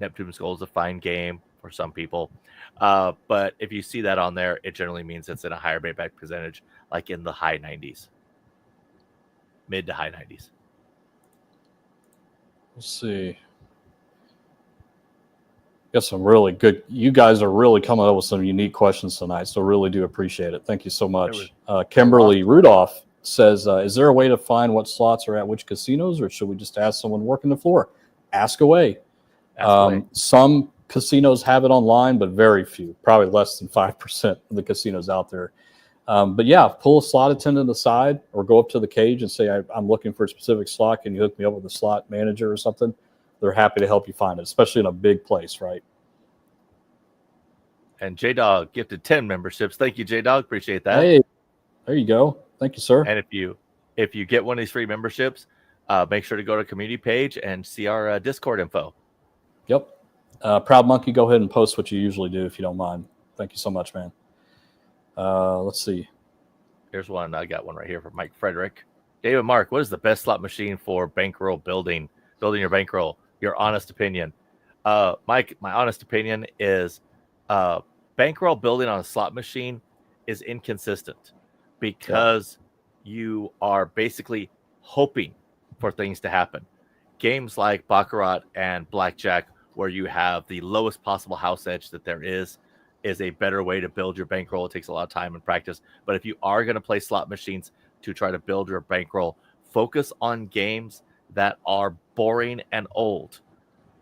Neptune's Gold is a fine game for some people. But if you see that on there, it generally means it's in a higher payback percentage, like in the high 90s, mid to high 90s. Let's see. Got some really good. You guys are really coming up with some unique questions tonight, so really do appreciate it. Thank you so much. Kimberly Rudolph says, "Is there a way to find what slots are at which casinos, or should we just ask someone working the floor?" Ask away. Some casinos have it online, but very few, probably less than 5% of the casinos out there. But yeah, pull a slot attendant aside or go up to the cage and say, "I'm looking for a specific slot. Can you hook me up with a slot manager or something?" They're happy to help you find it, especially in a big place, right? And J-Dog gifted 10 memberships. Thank you, J-Dog. Appreciate that. Hey, there you go. Thank you, sir. And if you get one of these free memberships, make sure to go to community page and see our Discord info. Yep. Proud Monkey, go ahead and post what you usually do if you don't mind. Thank you so much, man. Let's see. Here's one. I got one right here from Mike Frederick. David Mark, what is the best slot machine for bankroll building your bankroll? Your honest opinion. Mike, my honest opinion is bankroll building on a slot machine is inconsistent because you are basically hoping for things to happen. Games like Baccarat and Blackjack, where you have the lowest possible house edge that there is a better way to build your bankroll. It takes a lot of time and practice. But if you are going to play slot machines to try to build your bankroll, focus on games that are boring and old.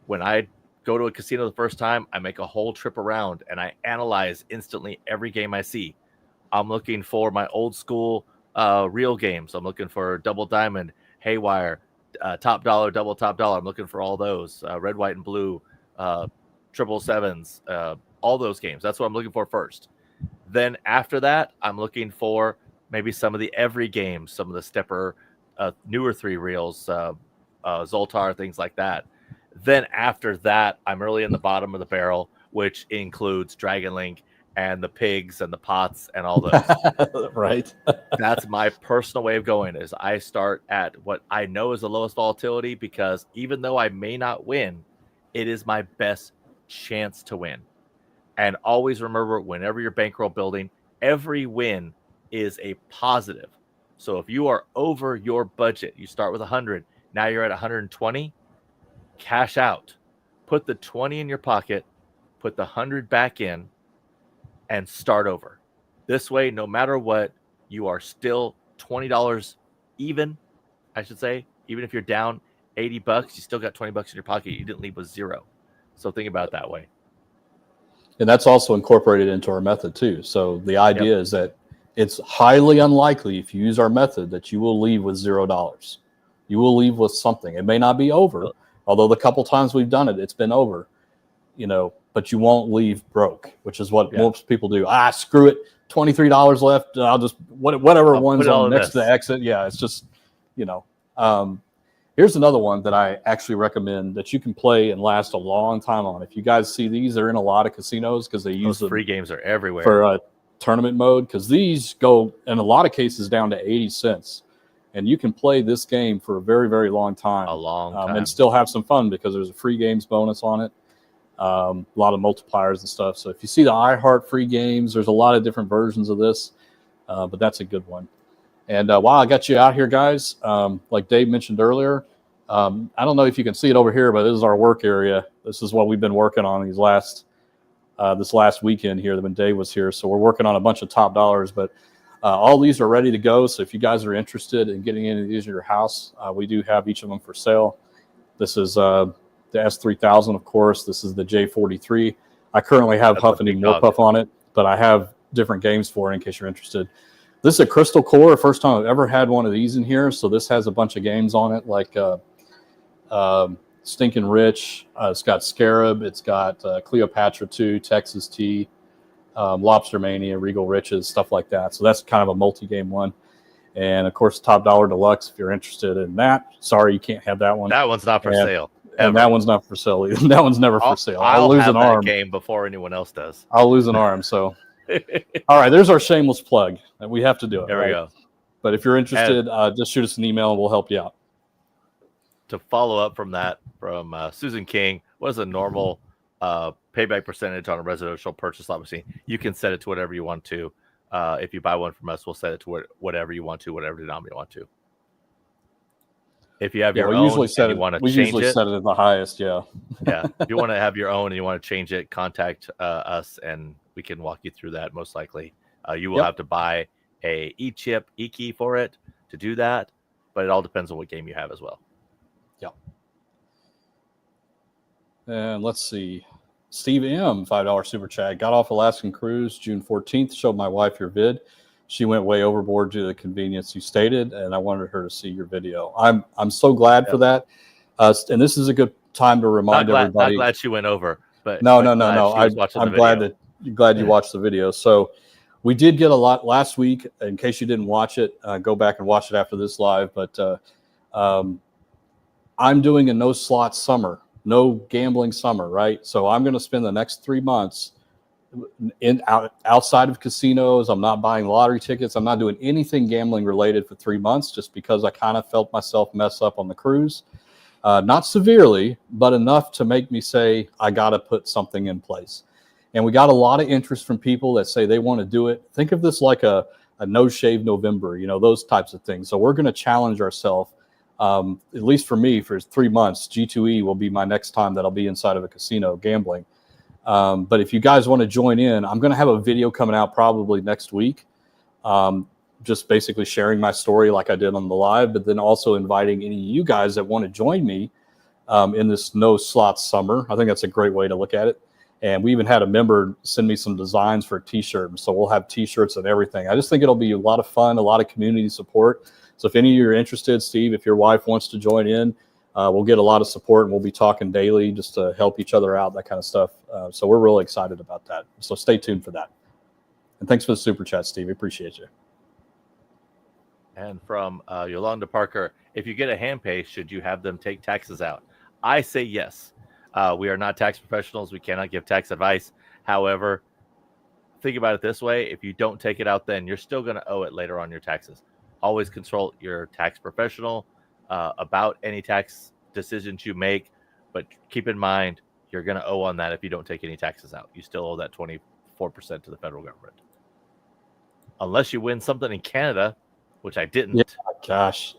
When I go to a casino the first time, I make a whole trip around and I analyze instantly every game I see. I'm looking for my old school real games. I'm looking for Double Diamond, Haywire, Top Dollar, Double Top Dollar. I'm looking for all those, Red, White, and Blue, Triple Sevens, all those games. That's what I'm looking for first. Then after that, I'm looking for maybe some of the every games, some of the stepper, newer 3 reels, Zoltar, things like that. Then after that, I'm really in the bottom of the barrel, which includes Dragon Link and the pigs and the pots and all those. Right. That's my personal way of going is I start at what I know is the lowest volatility because even though I may not win, it is my best chance to win. And always remember, whenever you're bankroll building, every win is a positive. So if you are over your budget, you start with 100, now you're at 120, cash out. Put the 20 in your pocket, put the 100 back in, and start over. This way, no matter what, you are still $20 even, I should say. Even if you're down $80, you still got $20 in your pocket. You didn't leave with zero. So think about it that way. And that's also incorporated into our method too. So the idea is that it's highly unlikely if you use our method that you will leave with $0. You will leave with something. It may not be over, although the couple times we've done it, it's been over, but you won't leave broke, which is what most people do. Screw it. $23 left. I'll just, whatever one's on next to the exit. Yeah. It's just, here's another one that I actually recommend that you can play and last a long time on. If you guys see these, they're in a lot of casinos because they use those free games are everywhere for tournament mode, because these go in a lot of cases down to 80 cents. And you can play this game for a very, very long time. And still have some fun because there's a free games bonus on it. A lot of multipliers and stuff. So if you see the iHeart free games, there's a lot of different versions of this, but that's a good one. And while I got you out here, guys, like Dave mentioned earlier, I don't know if you can see it over here, but this is our work area. This is what we've been working on this last weekend here when Dave was here. So we're working on a bunch of top dollars, but all these are ready to go. So if you guys are interested in getting any of these in your house, we do have each of them for sale. This is the S3000, of course. This is the J43. I currently have Huff and Puff on it, but I have different games for it in case you're interested. This is a Crystal Core, first time I've ever had one of these in here. So this has a bunch of games on it, like Stinking Rich. It's got Scarab. It's got Cleopatra 2, Texas Tea, Lobster Mania, Regal Riches, stuff like that. So that's kind of a multi-game one. And, of course, Top Dollar Deluxe, if you're interested in that. Sorry, you can't have that one. That one's not for sale. And that one's not for sale either. That one's never for sale. I'll lose an arm. Game before anyone else does. I'll lose an arm, so... All right, there's our shameless plug. We have to do it. There we go. But if you're interested, just shoot us an email and we'll help you out. To follow up from that, from Susan King, what is a normal payback percentage on a residential purchase slot machine? You can set it to whatever you want to. If you buy one from us, we'll set it to whatever you want to, whatever denominator you want to. If you have your own, usually set and you want to we change usually it, set it at the highest. Yeah. If you want to have your own and you want to change it, contact us and we can walk you through that. Most likely, you will have to buy a e-chip, e-key for it to do that, but it all depends on what game you have as well. Yeah. And let's see, Steve M, $5 super chat. Got off Alaskan cruise June 14th. Showed my wife your vid. She went way overboard due to the convenience you stated, and I wanted her to see your video. I'm so glad for that. And this is a good time to remind everybody. Not glad she went over, but no. I'm glad you watched the video. So we did get a lot last week. In case you didn't watch it, go back and watch it after this live. But I'm doing a no slot summer, no gambling summer, right? So I'm going to spend the next 3 months outside of casinos. I'm not buying lottery tickets. I'm not doing anything gambling related for 3 months, just because I kind of felt myself mess up on the cruise. Not severely, but enough to make me say, I got to put something in place. And we got a lot of interest from people that say they want to do it. Think of this like a no shave November, those types of things. So we're going to challenge ourselves. At least for me, for 3 months, G2E will be my next time that I'll be inside of a casino gambling. But if you guys want to join in, I'm going to have a video coming out probably next week, just basically sharing my story like I did on the live, but then also inviting any of you guys that want to join me in this no slots summer. I think that's a great way to look at it. And we even had a member send me some designs for a t-shirt. So we'll have t-shirts and everything. I just think it'll be a lot of fun, a lot of community support. So if any of you are interested, Steve, if your wife wants to join in, we'll get a lot of support, and we'll be talking daily just to help each other out, that kind of stuff. So we're really excited about that. So stay tuned for that. And thanks for the super chat, Steve. We appreciate you. And from Yolanda Parker, if you get a hand pay, should you have them take taxes out? I say yes. We are not tax professionals. We cannot give tax advice. However, think about it this way: if you don't take it out, then you're still going to owe it later on your taxes. Always consult your tax professional about any tax decisions you make, but keep in mind you're going to owe on that if you don't take any taxes out. You still owe that 24% to the federal government, unless you win something in Canada, which I didn't. Yeah, gosh.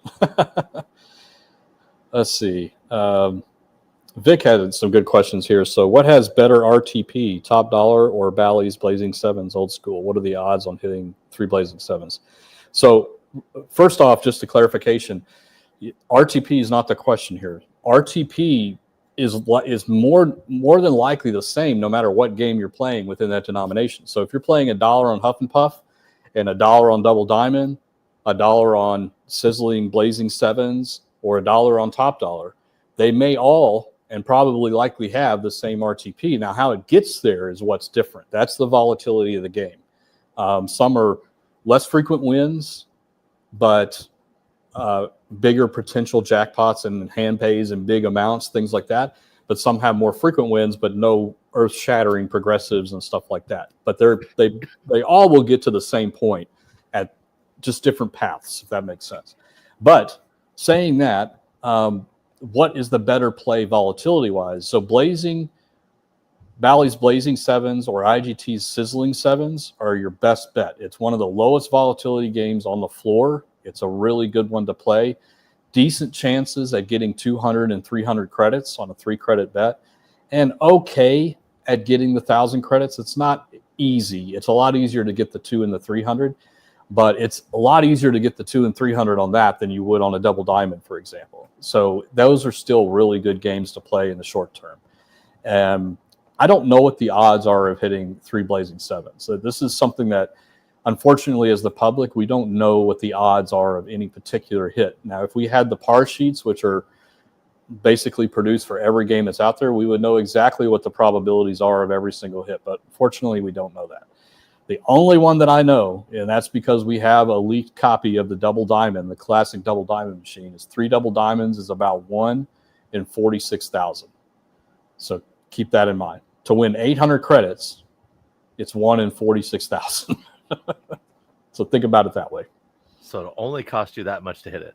Let's see. Vic had some good questions here. So, what has better RTP, Top Dollar or Bally's Blazing Sevens, old school? What are the odds on hitting 3 Blazing Sevens? So, first off, just a clarification, RTP is not the question here. RTP is more than likely the same no matter what game you're playing within that denomination. So, if you're playing $1 on Huff and Puff and $1 on Double Diamond, $1 on Sizzling Blazing Sevens, or $1 on Top Dollar, they may all and probably likely have the same RTP. Now, how it gets there is what's different. That's the volatility of the game. Some are less frequent wins, but bigger potential jackpots and hand pays and big amounts, things like that. But some have more frequent wins, but no earth-shattering progressives and stuff like that. But they all will get to the same point at just different paths, if that makes sense. But saying that, what is the better play volatility-wise? So Bally's Blazing Sevens or IGT's Sizzling Sevens are your best bet. It's one of the lowest volatility games on the floor. It's a really good one to play. Decent chances at getting 200 and 300 credits on a 3-credit bet, and okay at getting the 1,000 credits. It's not easy. It's a lot easier to get the 2 and the 300, but it's a lot easier to get the 2 and 300 on that than you would on a Double Diamond, for example. So those are still really good games to play in the short term. I don't know what the odds are of hitting 3 Blazing Sevens. So this is something that, unfortunately, as the public, we don't know what the odds are of any particular hit. Now, if we had the par sheets, which are basically produced for every game that's out there, we would know exactly what the probabilities are of every single hit. But fortunately, we don't know that. The only one that I know, and that's because we have a leaked copy of the Double Diamond, the classic Double Diamond machine, is 3 Double Diamonds is about 1 in 46,000. So keep that in mind. To win 800 credits, it's 1 in 46,000. So think about it that way. So it'll only cost you that much to hit it.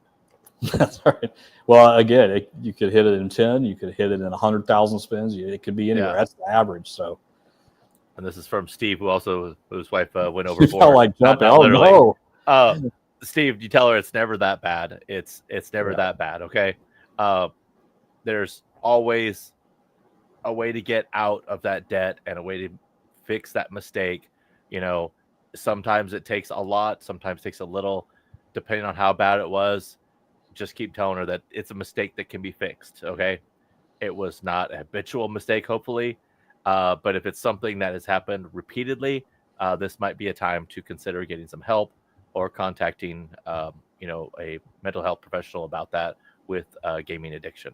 That's right. Well, again, you could hit it in 10. You could hit it in 100,000 spins. It could be anywhere. Yeah. That's the average. So. And this is from Steve, whose wife went over for. Felt like jumping. Oh no! Steve, you tell her it's never that bad. It's never that bad. Okay. There's always a way to get out of that debt and a way to fix that mistake. You know, sometimes it takes a lot, sometimes it takes a little, depending on how bad it was. Just keep telling her that it's a mistake that can be fixed. Okay. It was not a habitual mistake, hopefully. But if it's something that has happened repeatedly, this might be a time to consider getting some help or contacting, a mental health professional about that with gaming addiction.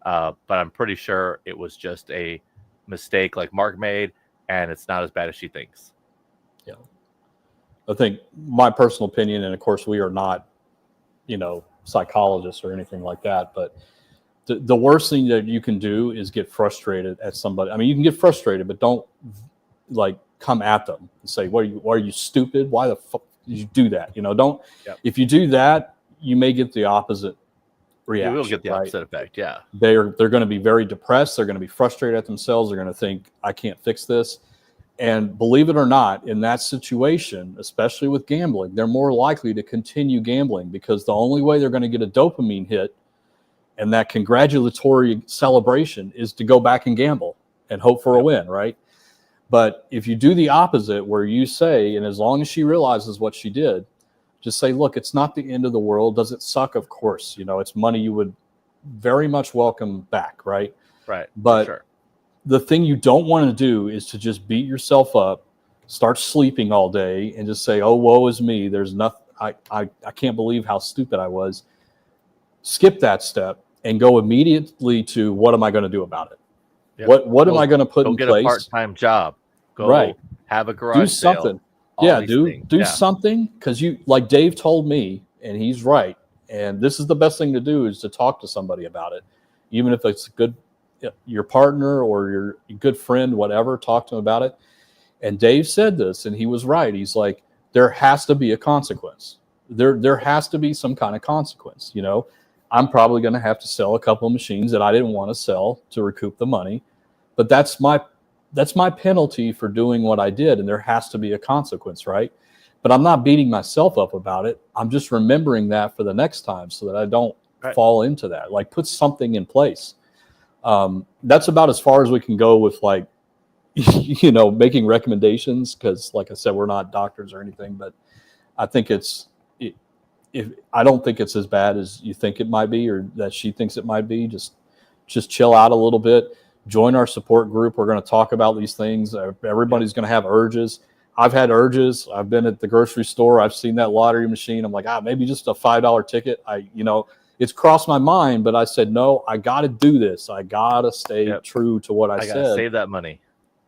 But I'm pretty sure it was just a mistake like Mark made, and it's not as bad as she thinks. Yeah. I think my personal opinion, and of course we are not, psychologists or anything like that, but the worst thing that you can do is get frustrated at somebody. I mean, you can get frustrated, but don't come at them and say, why are you stupid? Why the fuck did you do that? Don't. Yep. If you do that, you may get the opposite reaction. You will get the opposite effect. Yeah. They're going to be very depressed. They're going to be frustrated at themselves. They're going to think, I can't fix this. And believe it or not, in that situation, especially with gambling, they're more likely to continue gambling because the only way they're going to get a dopamine hit and that congratulatory celebration is to go back and gamble and hope for a win, right? But if you do the opposite, where you say, and as long as she realizes what she did, just say, look, it's not the end of the world. Does it suck? Of course. It's money you would very much welcome back, right? Right. But sure. The thing you don't want to do is to just beat yourself up, start sleeping all day, and just say, oh, woe is me. There's nothing. I can't believe how stupid I was. Skip that step and go immediately to what am I going to do about it? Yep. What am I going to put in place? Go get a part-time job. Go have a garage do something. Sale, do something, because like Dave told me, and he's right. And this is the best thing to do is to talk to somebody about it. even if it's good, your partner or your good friend, whatever, talk to them about it. And Dave said this, and he was right. He's like, there has to be a consequence. There has to be some kind of consequence. You know, I'm probably going to have to sell a couple of machines that I didn't want to sell to recoup the money, but that's my penalty for doing what I did, and there has to be a consequence, right? But I'm not beating myself up about it. I'm just remembering that for the next time so that I don't fall into that. Like, put something in place. That's about as far as we can go with, like, you know, making recommendations, because like I said, we're not doctors or anything, but I think I don't think it's as bad as you think it might be, or that she thinks it might be. Just chill out a little bit. Join our support group. We're going to talk about these things. Everybody's going to have urges. I've had urges. I've been at the grocery store. I've seen that lottery machine. I'm like, maybe just a $5 ticket. It's crossed my mind, but I said, no, I got to do this. I got to stay true to what I said. I got to save that money.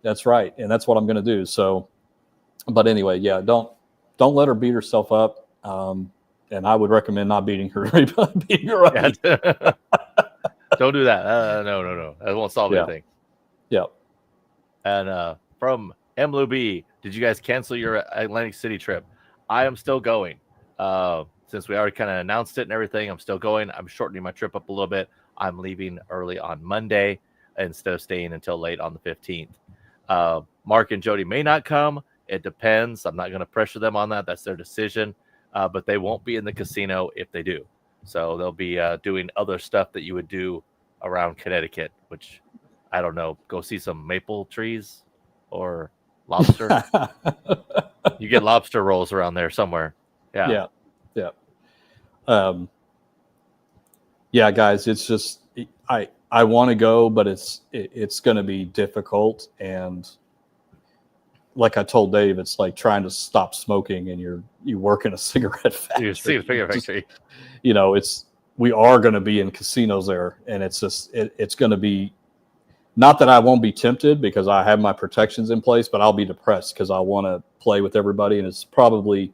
That's right. And that's what I'm going to do. So, but anyway, yeah, don't let her beat herself up. And I would recommend not beating her up. Don't do that. No. That won't solve anything. Yeah. And from MLB, did you guys cancel your Atlantic City trip? I am still going. Since we already kind of announced it and everything, I'm still going. I'm shortening my trip up a little bit. I'm leaving early on Monday instead of staying until late on the 15th. Mark and Jody may not come. It depends. I'm not going to pressure them on that. That's their decision. But they won't be in the casino if they do. So they'll be doing other stuff that you would do around Connecticut, which, I don't know, go see some maple trees or lobster. You get lobster rolls around there somewhere. Yeah. Yeah, guys, it's just, I want to go, but it's going to be difficult. And like I told Dave, it's like trying to stop smoking and you work in a cigarette factory. You see a cigarette factory. You know, we are going to be in casinos there, and it's just it's going to be, not that I won't be tempted because I have my protections in place, but I'll be depressed because I want to play with everybody. And it's probably,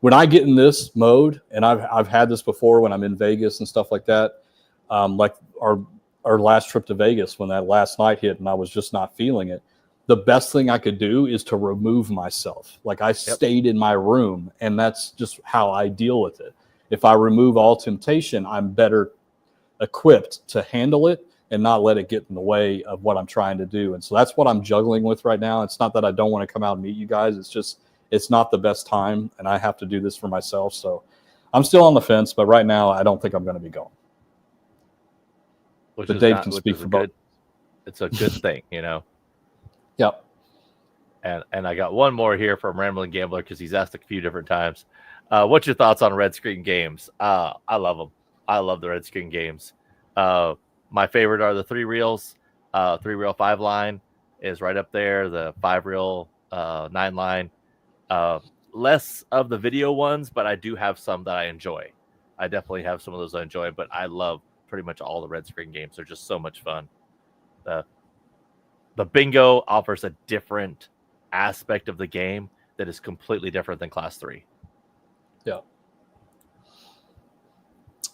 when I get in this mode, and I've had this before when I'm in Vegas and stuff like that, like our last trip to Vegas, when that last night hit and I was just not feeling it, the best thing I could do is to remove myself. Like, I stayed in my room, and that's just how I deal with it. If I remove all temptation, I'm better equipped to handle it and not let it get in the way of what I'm trying to do. And so that's what I'm juggling with right now. It's not that I don't want to come out and meet you guys. It's just, it's not the best time, and I have to do this for myself. So I'm still on the fence, but right now I don't think I'm going to be going. But Dave can speak for both. It's a good thing, you know? Yep. And I got one more here from Rambling Gambler, because he's asked a few different times. What's your thoughts on red screen games? I love them. I love the red screen games. My favorite are the 3-reels. 3-reel 5-line is right up there. The 5-reel 9-line. Less of the video ones, but I do have some that I enjoy. I definitely have some of those I enjoy, but I love pretty much all the red screen games. They're just so much fun. The bingo offers a different aspect of the game that is completely different than Class 3. Yeah.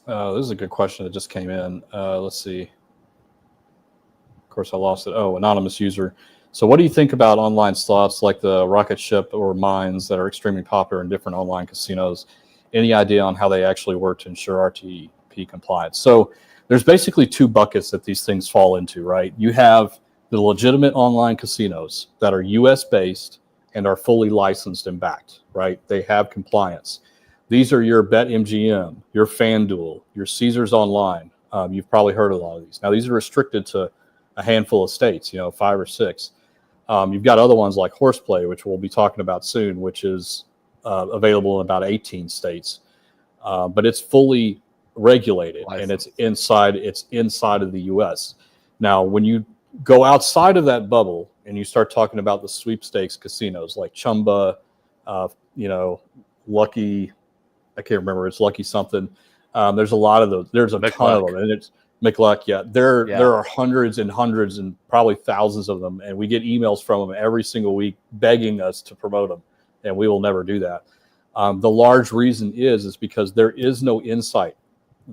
This is a good question that just came in. Let's see. Of course, I lost it. Oh, anonymous user. So what do you think about online slots like the Rocket Ship or Mines that are extremely popular in different online casinos? Any idea on how they actually work to ensure RTP compliance? So there's basically two buckets that these things fall into, right? You have the legitimate online casinos that are US based and are fully licensed and backed, right? They have compliance. These are your BetMGM, your FanDuel, your Caesars Online. You've probably heard of a lot of these. Now, these are restricted to a handful of states, 5 or 6. You've got other ones like Horseplay, which we'll be talking about soon, which is available in about 18 states. But it's fully regulated, and it's inside of the US. Now, when you go outside of that bubble and you start talking about the sweepstakes casinos like Chumba, Lucky, I can't remember, it's Lucky something. There's a lot of those. There's a ton of them, and it's McLuck. Yeah, there are hundreds and hundreds and probably thousands of them, and we get emails from them every single week begging us to promote them, and we will never do that. The large reason is because there is no insight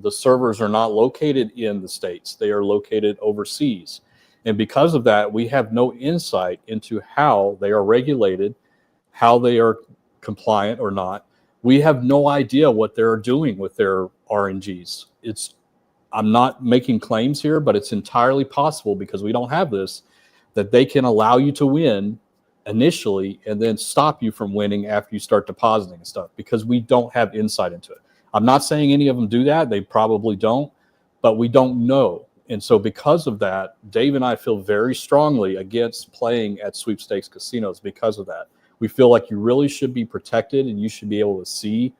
the servers are not located in the States. They are located overseas. And because of that, we have no insight into how they are regulated, how they are compliant or not. We have no idea what they're doing with their RNGs. I'm not making claims here, but it's entirely possible, because we don't have this, that they can allow you to win initially and then stop you from winning after you start depositing and stuff, because we don't have insight into it. I'm not saying any of them do that. They probably don't, but we don't know. And so because of that, Dave and I feel very strongly against playing at sweepstakes casinos because of that. We feel like you really should be protected, and you should be able to see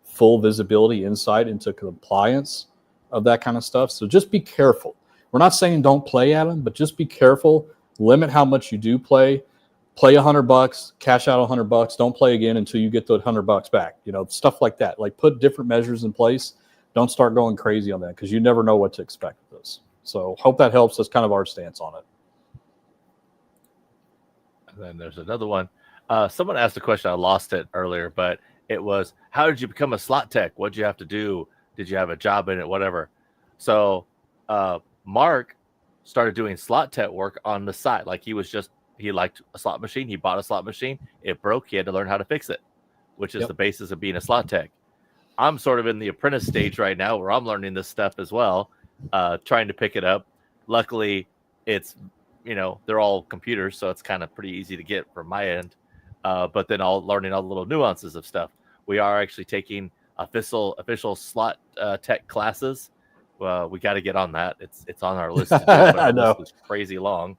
full visibility, insight into compliance of that kind of stuff. So just be careful. We're not saying don't play at them, but just be careful. Limit how much you do play. Play $100, cash out $100. Don't play again until you get the $100 back. You know, stuff like that. Like, put different measures in place. Don't start going crazy on that, because you never know what to expect with this. So hope that helps. That's kind of our stance on it. And then there's another one. Someone asked a question. I lost it earlier, but it was, how did you become a slot tech? What did you have to do? Did you have a job in it? Whatever. So Mark started doing slot tech work on the side. Like, he liked a slot machine. He bought a slot machine. It broke. He had to learn how to fix it, which is the basis of being a slot tech. I'm sort of in the apprentice stage right now, where I'm learning this stuff as well, trying to pick it up. Luckily, it's, they're all computers, so it's kind of pretty easy to get from my end. But then learning all the little nuances of stuff. We are actually taking official slot tech classes. We got to get on that. It's on our list. I know. It's crazy long.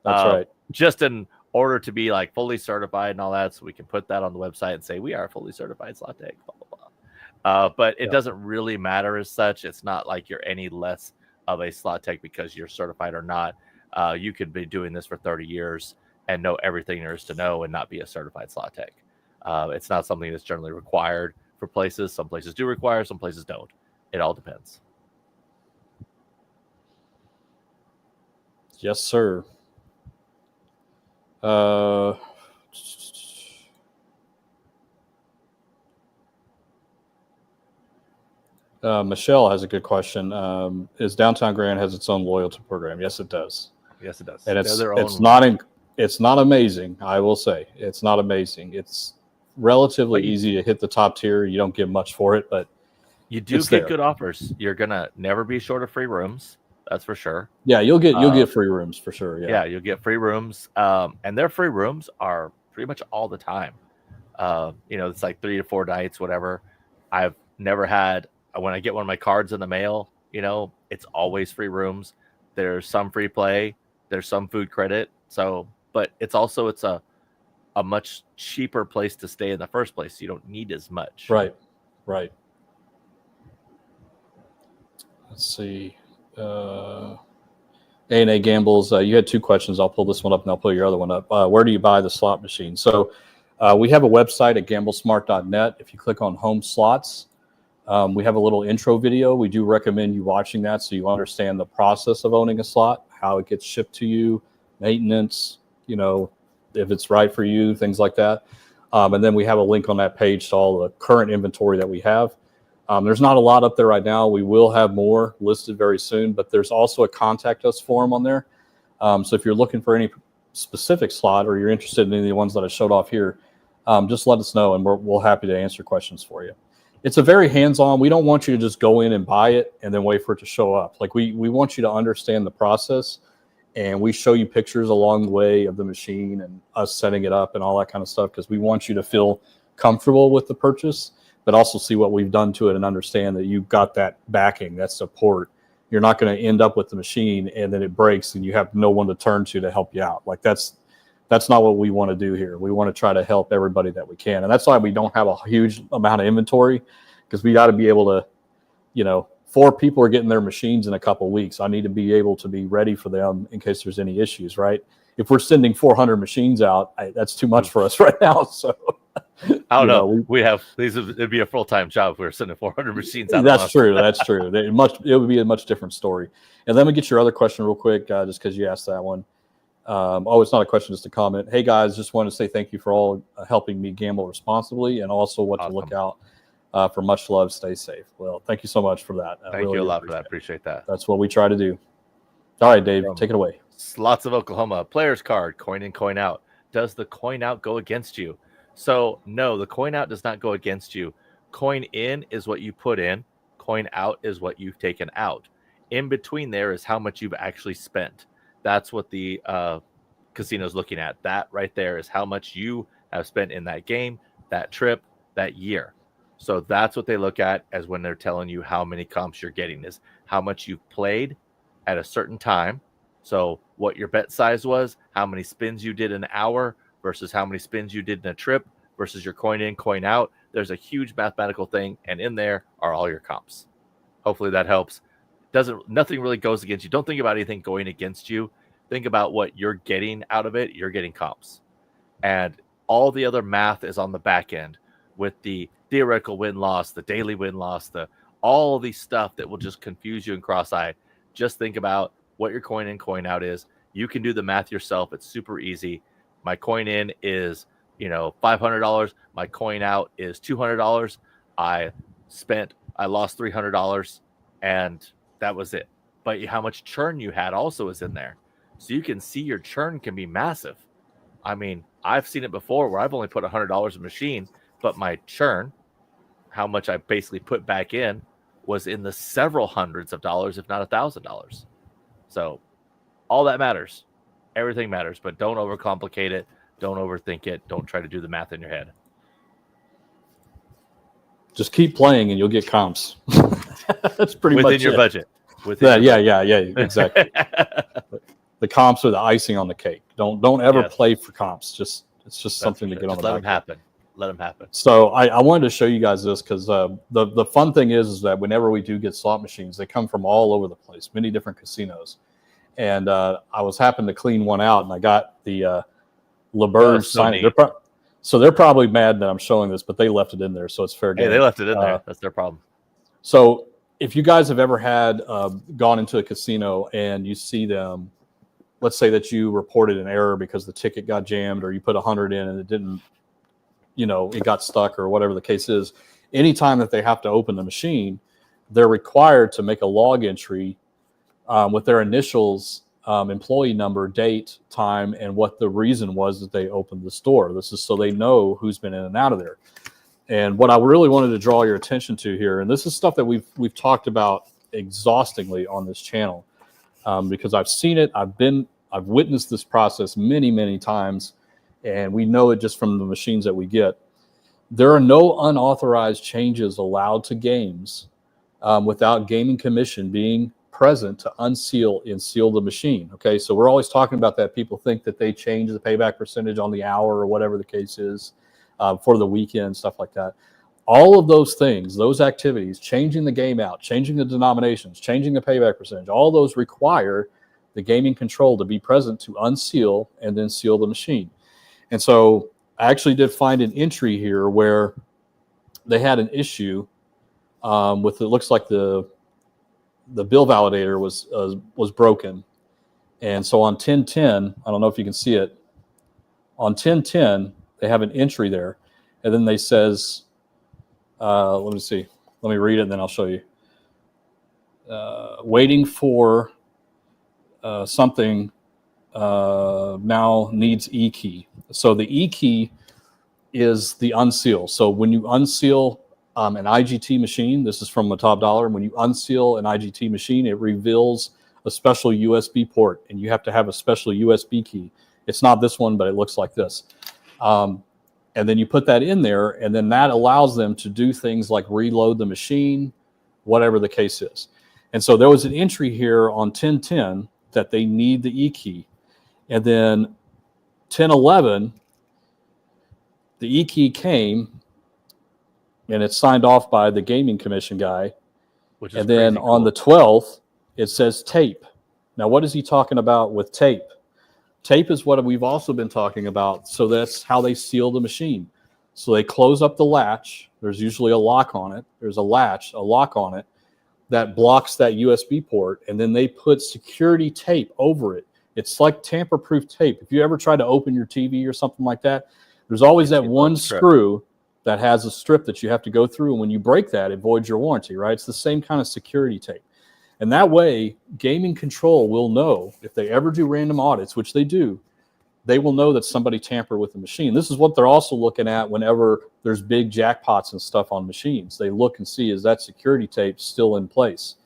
That's right. Just in order to be like fully certified and all that, so we can put that on the website and say we are fully certified slot tech. Blah blah blah. But it doesn't really matter as such. It's not like you're any less of a slot tech because you're certified or not. You could be doing this for 30 years and know everything there is to know and not be a certified slot tech. It's not something that's generally required for places. Some places do require, some places don't. It all depends. Yes, sir. Michelle has a good question. Is Downtown Grand has its own loyalty program? Yes, it does. Yes, it does. And it's not amazing. I will say it's not amazing. It's relatively easy to hit the top tier. You don't get much for it, but you do get good offers. You're gonna never be short of free rooms. That's for sure. Yeah, you'll get free rooms for sure. Yeah, you'll get free rooms. And their free rooms are pretty much all the time. It's like 3 to 4 nights, whatever. I've never had, when I get one of my cards in the mail, it's always free rooms. There's some free play. There's some food credit. So, but it's a much cheaper place to stay in the first place. So you don't need as much. Right. Let's see. A&A Gambles, you had 2 questions. I'll pull this one up and I'll pull your other one up. Where do you buy the slot machine? So we have a website at gamblesmart.net. If you click on home slots, we have a little intro video. We do recommend you watching that so you understand the process of owning a slot, how it gets shipped to you, maintenance, if it's right for you, things like that. And then we have a link on that page to all the current inventory that we have. There's not a lot up there right now. We will have more listed very soon, but there's also a contact us form on there. So if you're looking for any specific slot or you're interested in any of the ones that I showed off here, just let us know and we'll happy to answer questions for you. It's a very hands-on. We don't want you to just go in and buy it and then wait for it to show up. Like we want you to understand the process, and we show you pictures along the way of the machine and us setting it up and all that kind of stuff, because we want you to feel comfortable with the purchase, but also see what we've done to it and understand that you've got that backing, that support. You're not going to end up with the machine and then it breaks and you have no one to turn to help you out. Like that's not what we want to do here. We want to try to help everybody that we can. And that's why we don't have a huge amount of inventory, because we got to be able to, 4 people are getting their machines in a couple of weeks. I need to be able to be ready for them in case there's any issues, right? If we're sending 400 machines out, that's too much for us right now. So I don't know. It'd be a full-time job if we were sending 400 machines out. That's true. That's true. It would be a much different story. And let me get your other question real quick, just because you asked that one. It's not a question, just a comment. Hey guys, just want to say thank you for all helping me gamble responsibly, and also what to look out For much love, stay safe. Well, thank you so much for that. Thank you a lot for that. Appreciate that. That's what we try to do. All right, Dave, take it away. Slots of Oklahoma. Player's card, coin in, coin out. Does the coin out go against you? So, no, the coin out does not go against you. Coin in is what you put in. Coin out is what you've taken out. In between there is how much you've actually spent. That's what the casino's looking at. That right there is how much you have spent in that game, that trip, that year. So that's what they look at as when they're telling you how many comps you're getting, is how much you've played at a certain time. So what your bet size was, how many spins you did an hour versus how many spins you did in a trip versus your coin in, coin out. There's a huge mathematical thing, and in there are all your comps. Hopefully that helps. Nothing really goes against you. Don't think about anything going against you. Think about what you're getting out of it. You're getting comps. And all the other math is on the back end with the theoretical win-loss, the daily win-loss, all these stuff that will just confuse you and cross-eye. Just think about what your coin in, coin out is. You can do the math yourself. It's super easy. My coin in is, $500. My coin out is $200. I lost $300, and that was it. But how much churn you had also is in there. So you can see your churn can be massive. I mean, I've seen it before where I've only put $100 a machine, but my churn, how much I basically put back in, was in the several hundreds of dollars, if not $1,000. So all that matters. Everything matters, but don't overcomplicate it. Don't overthink it. Don't try to do the math in your head. Just keep playing and you'll get comps. That's pretty much within your budget. Yeah, exactly. The comps are the icing on the cake. Don't ever play for comps. It's just something to get on the back. Let them happen. So I wanted to show you guys this because the fun thing is that whenever we do get slot machines, they come from all over the place, many different casinos. And I was happened to clean one out, and I got the LeBurge sign. So they're probably mad that I'm showing this, but they left it in there, so it's fair game. Hey, they left it in there. That's their problem. So if you guys have ever had gone into a casino and you see them, let's say that you reported an error because the ticket got jammed, or you put 100 in and it didn't, it got stuck, or whatever the case is. Anytime that they have to open the machine, they're required to make a log entry with their initials, employee number, date, time, and what the reason was that they opened the store. This is so they know who's been in and out of there. And what I really wanted to draw your attention to here, and this is stuff that we've talked about exhaustingly on this channel, because I've seen it, I've witnessed this process many, many times, and we know it just from the machines that we get. There are no unauthorized changes allowed to games without gaming commission being present to unseal and seal the machine. Okay, so we're always talking about that. People think that they change the payback percentage on the hour or whatever the case is for the weekend, stuff like that. All of those things, those activities, changing the game out, changing the denominations, changing the payback percentage, all those require the gaming control to be present to unseal and then seal the machine. And so I actually did find an entry here where they had an issue with, it looks like the bill validator was broken. And so on 1010, I don't know if you can see it, on 1010, they have an entry there. And then they says, let me see, let me read it and then I'll show you. Waiting for something now needs E key. So the E key is the unseal. So when you unseal an IGT machine, this is from the Top Dollar. When you unseal an IGT machine, it reveals a special USB port, and you have to have a special USB key. It's not this one, but it looks like this. And then you put that in there, and then that allows them to do things like reload the machine, whatever the case is. And so there was an entry here on 1010 that they need the E key. And then 1011, the E key came, and it's signed off by the gaming commission guy. And then on the 12th, it says tape. Now, what is he talking about with tape? Tape is what we've also been talking about. So that's how they seal the machine. So they close up the latch. There's usually a lock on it. There's a lock on it that blocks that USB port. And then they put security tape over it. It's like tamper-proof tape. If you ever try to open your TV or something like that, there's always that one screw that has a strip that you have to go through. And when you break that, it voids your warranty, right? It's the same kind of security tape. And that way, gaming control will know if they ever do random audits, which they do, they will know that somebody tampered with the machine. This is what they're also looking at whenever there's big jackpots and stuff on machines. They look and see, is that security tape still in place?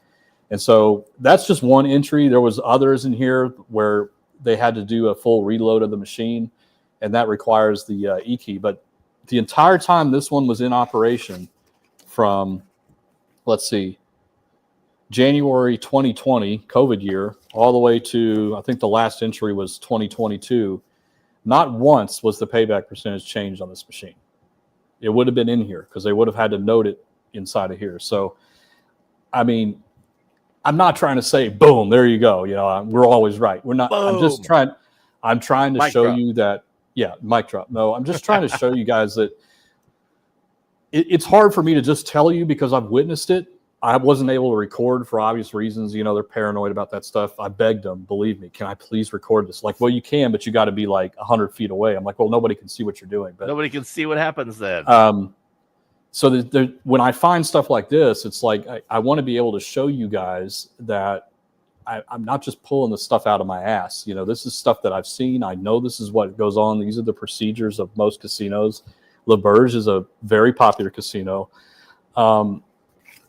And so that's just one entry. There was others in here where they had to do a full reload of the machine, and that requires the e-key. But the entire time this one was in operation from, let's see, January 2020, COVID year, all the way to, I think the last entry was 2022, not once was the payback percentage changed on this machine. It would have been in here because they would have had to note it inside of here. So, I mean, I'm not trying to say, boom, there you go. You know, we're always right. We're not. Boom. I'm trying to show you that, yeah, mic drop. No, I'm just trying to show you guys that it's hard for me to just tell you because I've witnessed it. I wasn't able to record for obvious reasons. You know, they're paranoid about that stuff. I begged them, believe me, can I please record this? Like, well, you can, but you got to be like 100 feet away. I'm like, well, nobody can see what you're doing. But nobody can see what happens then. So when I find stuff like this, it's like I want to be able to show you guys that I'm not just pulling the stuff out of my ass. You know, this is stuff that I've seen. I know this is what goes on. These are the procedures of most casinos. L'Auberge is a very popular casino.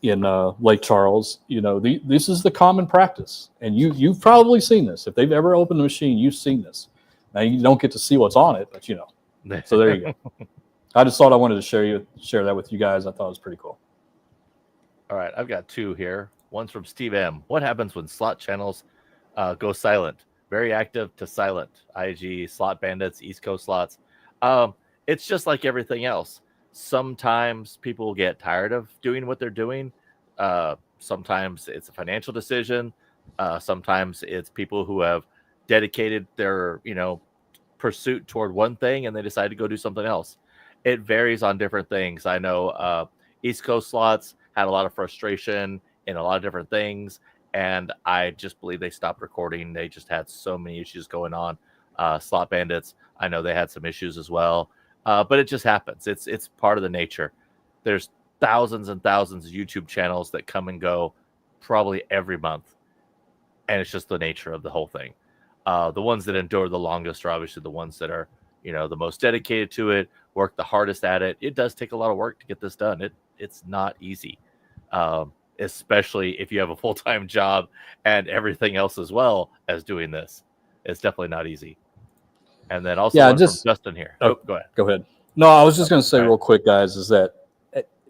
In Lake Charles, you know, this is the common practice, and you've probably seen this. If they've ever opened a machine, you've seen this. Now you don't get to see what's on it, but you know. So there you go. I just thought I wanted to share that with you guys. I thought it was pretty cool. All right, I've got two here. One's from Steve M. What happens when slot channels go silent? Very active to silent. IG, Slot Bandits, East Coast slots. It's just like everything else. Sometimes people get tired of doing what they're doing. Sometimes it's a financial decision. Sometimes it's people who have dedicated their, pursuit toward one thing and they decide to go do something else. It varies on different things. I know East Coast slots had a lot of frustration in a lot of different things, and I just believe they stopped recording. They just had so many issues going on. Slot Bandits, I know they had some issues as well. But it just happens. It's part of the nature. There's thousands and thousands of YouTube channels that come and go probably every month. And it's just the nature of the whole thing. The ones that endure the longest are obviously the ones that are, the most dedicated to it, work the hardest at it. It does take a lot of work to get this done. It's not easy, especially if you have a full-time job and everything else as well as doing this. It's definitely not easy. And then also from Justin here. Oh, go ahead. Go ahead. No, I was just going to say real quick, guys, is that,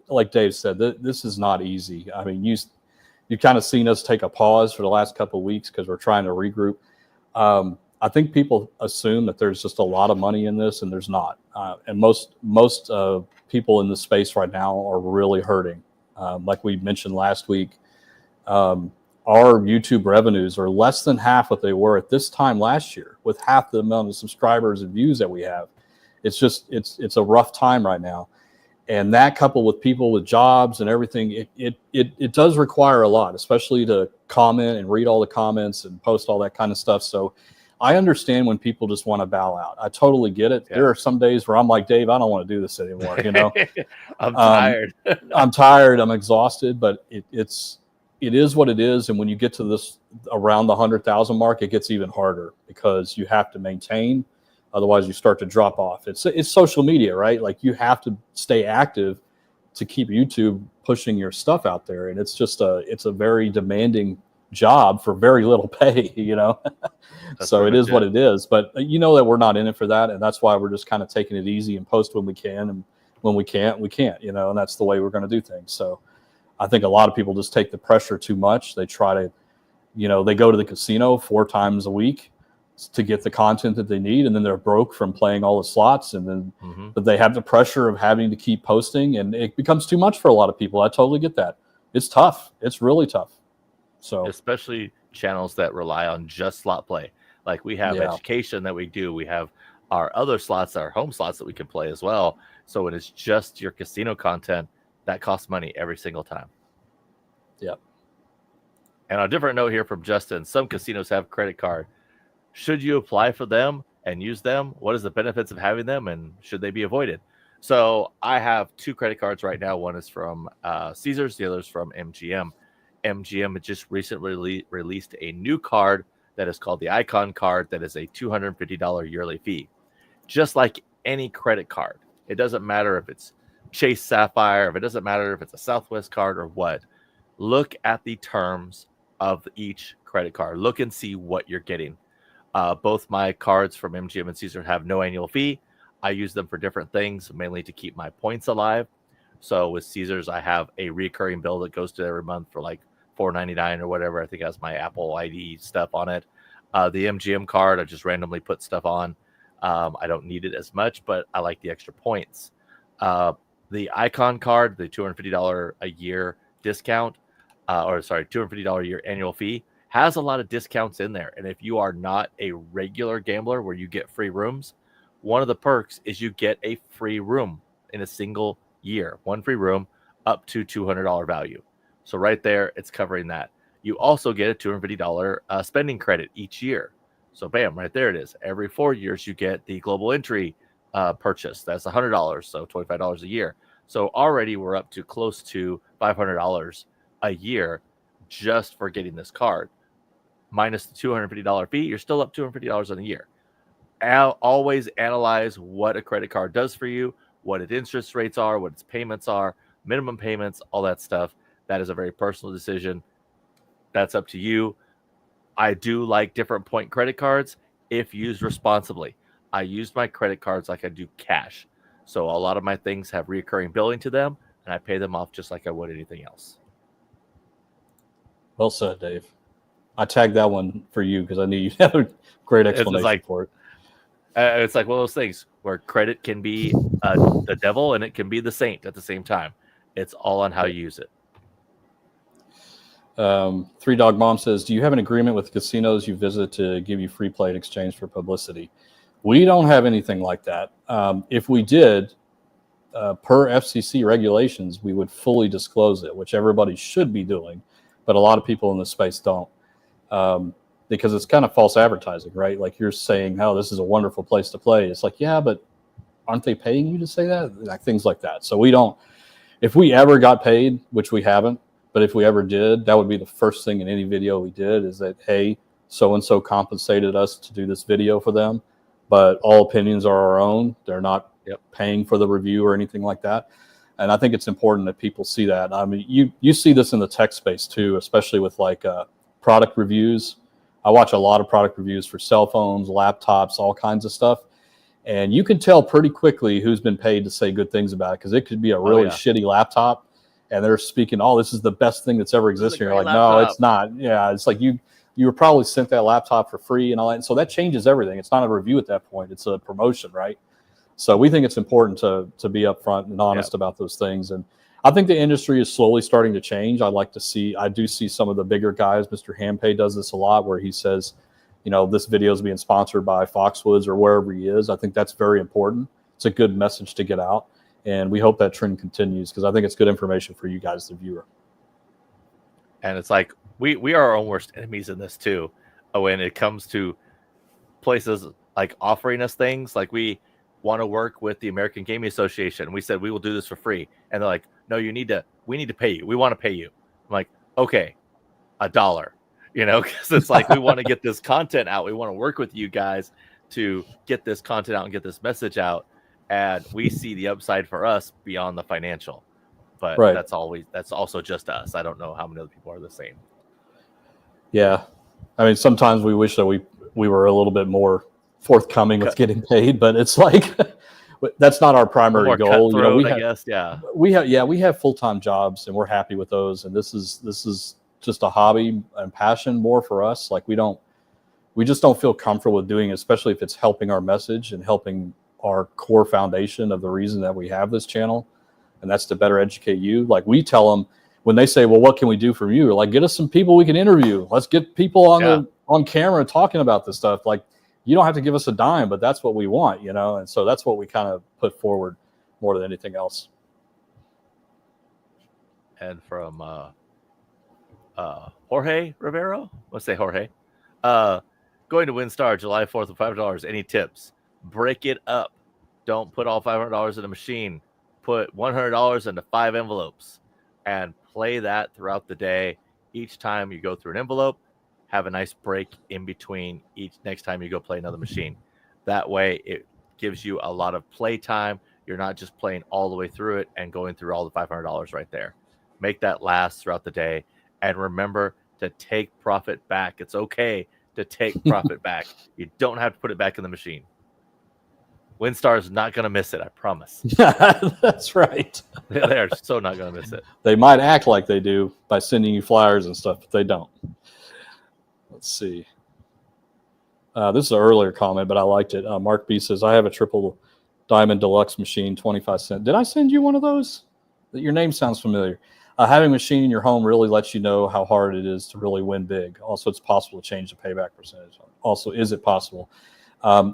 like Dave said, this is not easy. I mean, you've kind of seen us take a pause for the last couple of weeks because we're trying to regroup. I think people assume that there's just a lot of money in this, and there's not. And most people in the space right now are really hurting. Like we mentioned last week, our YouTube revenues are less than half what they were at this time last year, with half the amount of subscribers and views that we have. It's a rough time right now. And that, coupled with people with jobs and everything, it does require a lot, especially to comment and read all the comments and post all that kind of stuff. So I understand when people just want to bow out. I totally get it. Yeah. There are some days where I'm like, Dave, I don't want to do this anymore. I'm tired. I'm tired. I'm exhausted, but it is what it is. And when you get to this around the 100,000 mark, it gets even harder because you have to maintain. Otherwise, you start to drop off. It's social media, right? Like, you have to stay active to keep YouTube pushing your stuff out there. And it's a very demanding job for very little pay, So it is what it is. But that we're not in it for that. And that's why we're just kind of taking it easy and post when we can. And when we can't, and that's the way we're going to do things. So I think a lot of people just take the pressure too much. They try to, they go to the casino 4 times a week to get the content that they need, and then they're broke from playing all the slots, and then but they have the pressure of having to keep posting, and it becomes too much for a lot of people. I totally get that. It's tough. It's really tough. So especially channels that rely on just slot play. Like, we have education that we do. We have our other slots, our home slots that we can play as well. So when it's just your casino content, that costs money every single time. Yep. And on a different note here from Justin, some casinos have credit card. Should you apply for them and use them? What is the benefits of having them, and should they be avoided? So I have two credit cards right now. One is from Caesars, the other is from MGM. MGM had just recently released a new card that is called the Icon card that is a $250 yearly fee. Just like any credit card, it doesn't matter if it's Chase Sapphire, if it doesn't matter if it's a Southwest card or what. Look at the terms of each credit card. Look and see what you're getting. Both my cards from MGM and Caesar have no annual fee. I use them for different things, mainly to keep my points alive. So with Caesars, I have a recurring bill that goes to every month for like $4.99 or whatever. I think it has my Apple ID stuff on it. The MGM card, I just randomly put stuff on. I don't need it as much, but I like the extra points. The Icon card, the $250 a year discount, $250 a year annual fee, has a lot of discounts in there. And if you are not a regular gambler where you get free rooms, one of the perks is you get a free room in a single year, one free room up to $200 value. So right there, it's covering that. You also get a $250 spending credit each year. So bam, right there it is. Every 4 years, you get the global entry purchase. That's $100, so $25 a year. So already we're up to close to $500 a year just for getting this card. Minus the $250 fee, you're still up $250 in a year. Always analyze what a credit card does for you, what its interest rates are, what its payments are, minimum payments, all that stuff. That is a very personal decision. That's up to you. I do like different point credit cards if used responsibly. I use my credit cards like I do cash. So a lot of my things have recurring billing to them, and I pay them off just like I would anything else. Well said, Dave. I tagged that one for you because I knew you had a great explanation for it. It's like one of those things where credit can be the devil and it can be the saint at the same time. It's all on how you use it. Three Dog Mom says, do you have an agreement with casinos you visit to give you free play in exchange for publicity? We don't have anything like that. If we did, per FCC regulations, we would fully disclose it, which everybody should be doing, but a lot of people in this space don't. Because it's kind of false advertising, right? Like you're saying, oh, this is a wonderful place to play. It's like, yeah, but aren't they paying you to say that? Like things like that. So we don't, if we ever got paid, which we haven't, but if we ever did, that would be the first thing in any video we did is that, hey, so-and-so compensated us to do this video for them, but all opinions are our own. They're not paying for the review or anything like that. And I think it's important that people see that. I mean, you see this in the tech space too, especially with like product reviews. I watch a lot of product reviews for cell phones, laptops, all kinds of stuff. And you can tell pretty quickly who's been paid to say good things about it because it could be a really shitty laptop and they're speaking, oh, this is the best thing that's ever existed. You're like, laptop. No, it's not. Yeah, it's like you were probably sent that laptop for free and all that. And so that changes everything. It's not a review at that point. It's a promotion, right? So we think it's important to be upfront and honest about those things. And I think the industry is slowly starting to change. I do see some of the bigger guys. Mr. Hampay does this a lot where he says, you know, this video is being sponsored by Foxwoods or wherever he is. I think that's very important. It's a good message to get out. And we hope that trend continues because I think it's good information for you guys, the viewer. And it's like we are our own worst enemies in this too. When it comes to places like offering us things, like we want to work with the American Gaming Association. We said we will do this for free. And they're like, no, we need to pay you. We want to pay you. I'm like, okay, $1, you know, because it's like we want to get this content out. We want to work with you guys to get this content out and get this message out. And we see the upside for us beyond the financial. But that's also just us. I don't know how many other people are the same. Yeah. I mean, sometimes we wish that we were a little bit more forthcoming with getting paid, but it's like that's not our primary goal. You know, we have full-time jobs and we're happy with those. And this is just a hobby and passion more for us. Like we just don't feel comfortable with doing it, especially if it's helping our message and helping our core foundation of the reason that we have this channel. And that's to better educate you. Like we tell them when they say, well, what can we do for you? Like, get us some people we can interview. Let's get people on camera talking about this stuff. Like, you don't have to give us a dime, but that's what we want, you know? And so that's what we kind of put forward more than anything else. And from Jorge Rivero, let's say Jorge, going to WinStar July 4th with $5. Any tips? Break it up. Don't put all $500 in a machine. Put $100 into 5 envelopes and play that throughout the day. Each time you go through an envelope, have a nice break in between each next time you go play another machine. That way it gives you a lot of play time. You're not just playing all the way through it and going through all the $500 right there. Make that last throughout the day. And remember to take profit back. It's okay to take profit back. You don't have to put it back in the machine. WinStar is not going to miss it, I promise. That's right. They are so not going to miss it. They might act like they do by sending you flyers and stuff, but they don't. Let's see. This is an earlier comment, but I liked it. Mark B says, I have a triple diamond deluxe machine, 25 cents. Did I send you one of those? Your name sounds familiar. Having a machine in your home really lets you know how hard it is to really win big. Also, it's possible to change the payback percentage. Also, is it possible?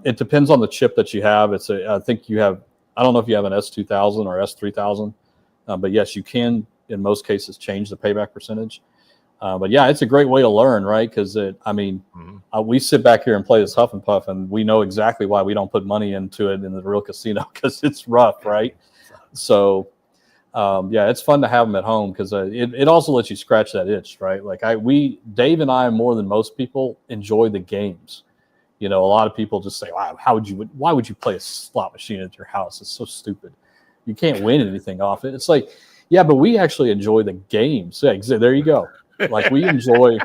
It depends on the chip that you have. I think you have, I don't know if you have an S2000 or S3000, but yes, you can, in most cases, change the payback percentage. But yeah, it's a great way to learn, right? Because we sit back here and play this Huff and Puff, and we know exactly why we don't put money into it in the real casino, because it's rough, right? So yeah, it's fun to have them at home, because it also lets you scratch that itch, right? Like Dave and I, more than most people, enjoy the games. You know, a lot of people just say, wow, why would you play a slot machine at your house? It's so stupid. You can't win anything off it. It's like, yeah, but we actually enjoy the games. Yeah, there you go. Like we enjoy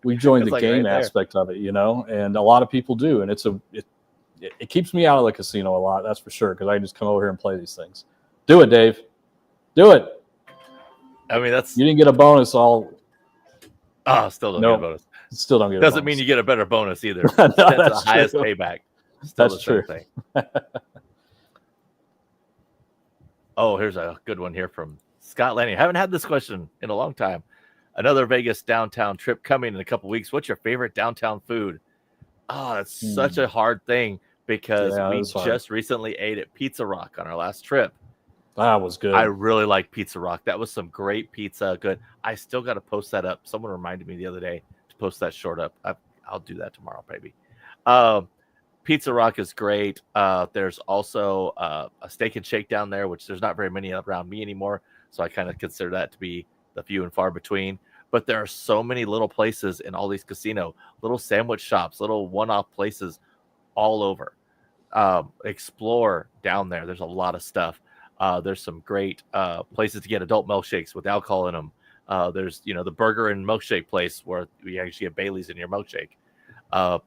the like game aspect of it, you know, and a lot of people do. And it keeps me out of the casino a lot. That's for sure. Cause I just come over here and play these things. Do it, Dave. Do it. I mean, you didn't get a bonus. Still don't get a bonus. Still don't get. Doesn't mean you get a better bonus either. No, that's the highest payback. Still that's true. Thing. Oh, here's a good one here from Scott Lanning. I haven't had this question in a long time. Another Vegas downtown trip coming in a couple weeks. What's your favorite downtown food? Oh, that's such a hard thing, because we just recently ate at Pizza Rock on our last trip. That was good. I really like Pizza Rock. That was some great pizza. Good. I still got to post that up. Someone reminded me the other day to post that short up. I'll do that tomorrow, baby. Pizza Rock is great. There's also a Steak and Shake down there, which there's not very many around me anymore. So I kind of consider that to be the few and far between. But there are so many little places in all these casino, little sandwich shops, little one-off places all over. Explore down there. There's a lot of stuff. There's some great places to get adult milkshakes with alcohol in them. There's, the burger and milkshake place where you actually get Bailey's in your milkshake.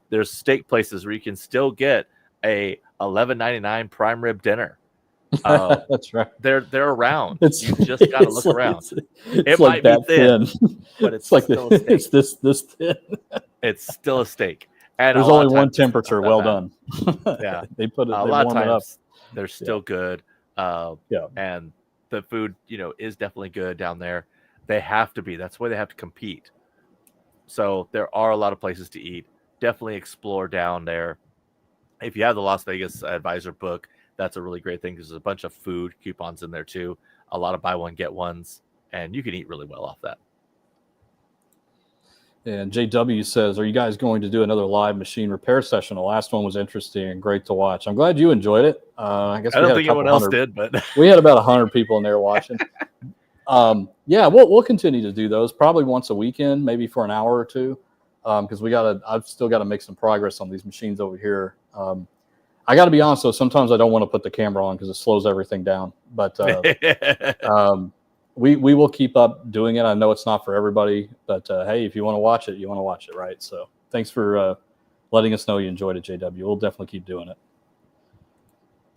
There's steak places where you can still get a $11.99 prime rib dinner. That's right. They're around. You just got to look around. It might be thin, but it's like still a steak. It's this thin. It's still a steak. And there's only one temperature. Well done. Yeah, they put it. A lot of times they're still good. And the food, is definitely good down there. They have to be. That's why they have to compete. So there are a lot of places to eat. Definitely explore down there. If you have the Las Vegas Advisor book, that's a really great thing, because there's a bunch of food coupons in there too. A lot of buy one, get ones, and you can eat really well off that. And JW says, are you guys going to do another live machine repair session? The last one was interesting and great to watch. I'm glad you enjoyed it. I guess I don't think anyone else did, but we had about 100 people in there watching. Yeah, we'll continue to do those probably once a weekend, maybe for an hour or two, because I've still got to make some progress on these machines over here. I got to be honest, though, sometimes I don't want to put the camera on because it slows everything down. But we will keep up doing it. I know it's not for everybody, but hey, if you want to watch it, you want to watch it, right? So thanks for letting us know you enjoyed it, JW. We'll definitely keep doing it.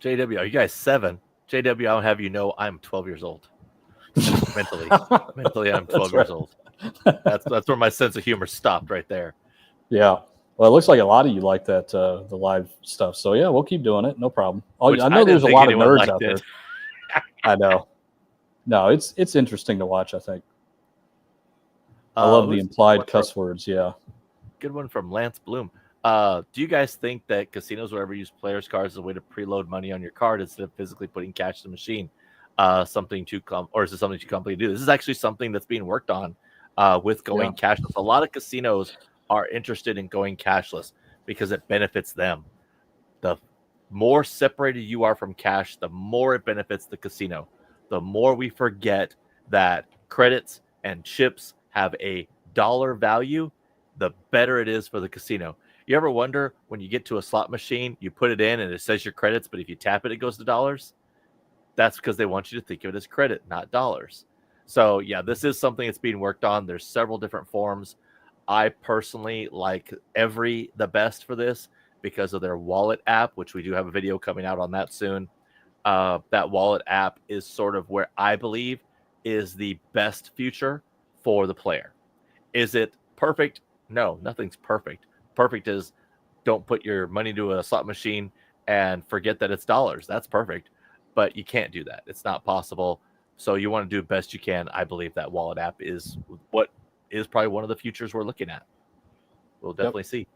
JW, are you guys 7? JW, I'll have you know I'm 12 years old. Mentally, I'm 12 years old. That's where my sense of humor stopped right there. Yeah. Well, it looks like a lot of you like that, the live stuff. So yeah, we'll keep doing it. No problem. I know there's a lot of nerds out there. I know. No, it's interesting to watch, I think. I love the implied cuss words. Yeah. Good one from Lance Bloom. Do you guys think that casinos will ever use players' cards as a way to preload money on your card instead of physically putting cash in the machine? Or is it something too complicated to do? This is actually something that's being worked on with going cashless. A lot of casinos are interested in going cashless because it benefits them. The more separated you are from cash, the more it benefits the casino. The more we forget that credits and chips have a dollar value, the better it is for the casino. You ever wonder when you get to a slot machine, you put it in and it says your credits, but if you tap it, it goes to dollars? That's because they want you to think of it as credit, not dollars. So, yeah, this is something that's being worked on. There's several different forms. I personally like the best for this because of their wallet app, which we do have a video coming out on that soon. That wallet app is sort of where I believe is the best future for the player. Is it perfect? No, nothing's perfect. Perfect is don't put your money to a slot machine and forget that it's dollars. That's perfect. But you can't do that. It's not possible. So you want to do the best you can. I believe that wallet app is what is probably one of the futures we're looking at. We'll definitely see.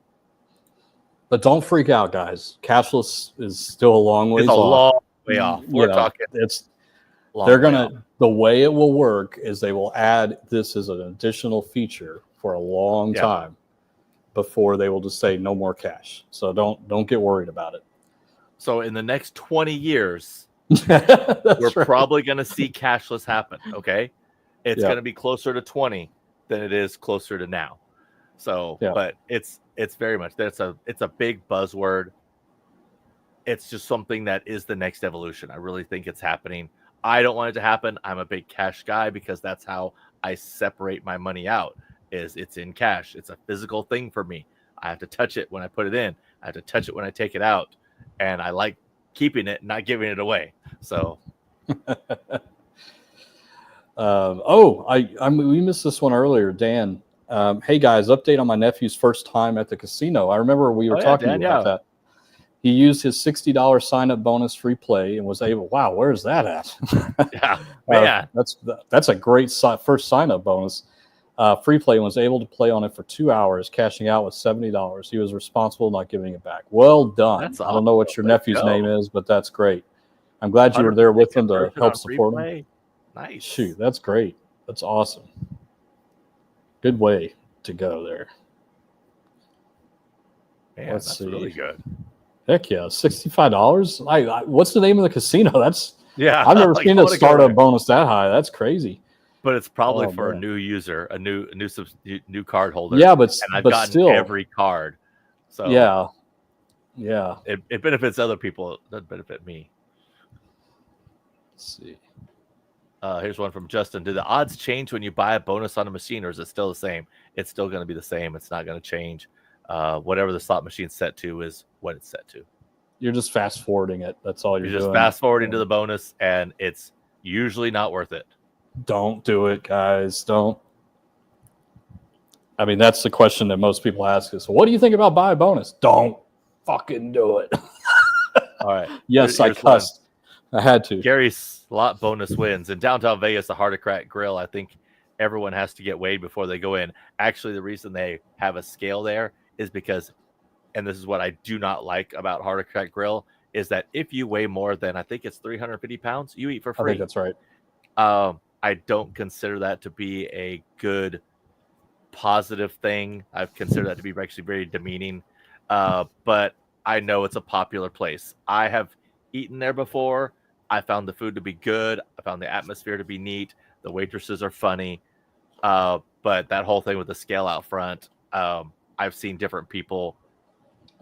But don't freak out, guys. Cashless is still a long ways It's a off. long way off. We're talking. The way it will work is they will add this as an additional feature for a long time before they will just say no more cash. So don't get worried about it. So in the next 20 years, we're probably going to see cashless happen. Okay. It's going to be closer to 20 than it is closer to now. So, but it's very much, it's a big buzzword. It's just something that is the next evolution. I really think it's happening. I don't want it to happen. I'm a big cash guy because that's how I separate my money out. It's in cash. It's a physical thing for me. I have to touch it when I put it in. I have to touch it when I take it out. And I like keeping it, not giving it away. So, we missed this one earlier, Dan. Hey guys, update on my nephew's first time at the casino. I remember we were talking about that. He used his $60 sign-up bonus free play and was able. Wow, where's that at? Yeah, man, that's a great first sign-up bonus. Free play and was able to play on it for 2 hours, cashing out with $70. He was responsible, not giving it back. Well done. That's I don't know what your nephew's name is, but that's great. I'm glad you were there with him to help support him. Nice. Shoot, that's great. That's awesome. Good way to go there. Man, that's really good. Heck yeah, $65. What's the name of the casino? I've never seen a startup bonus that high. That's crazy. But it's probably for a new user, a new card holder. Yeah, but I've gotten still every card. So yeah. It benefits other people. It doesn't benefit me. Let's see. Here's one from Justin. Do the odds change when you buy a bonus on a machine, or is it still the same? It's still going to be the same. It's not going to change. Whatever the slot machine's set to is what it's set to. You're just fast forwarding it. That's all you're doing. Just fast forwarding to the bonus, and it's usually not worth it. Don't do it, guys. Don't. I mean, that's the question that most people ask us. What do you think about buy a bonus? Don't fucking do it. All right. Yes, I cussed. I had to. Gary's slot bonus wins. In downtown Vegas, the Heart of Crack Grill, I think everyone has to get weighed before they go in. Actually, the reason they have a scale there is because, and this is what I do not like about Heart of Crack Grill, is that if you weigh more than, I think it's 350 pounds, you eat for free. I think that's right. I don't consider that to be a good, positive thing. I've considered that to be actually very demeaning. But I know it's a popular place. I have eaten there before. I found the food to be good. I found the atmosphere to be neat. The waitresses are funny. But that whole thing with the scale out front, I've seen different people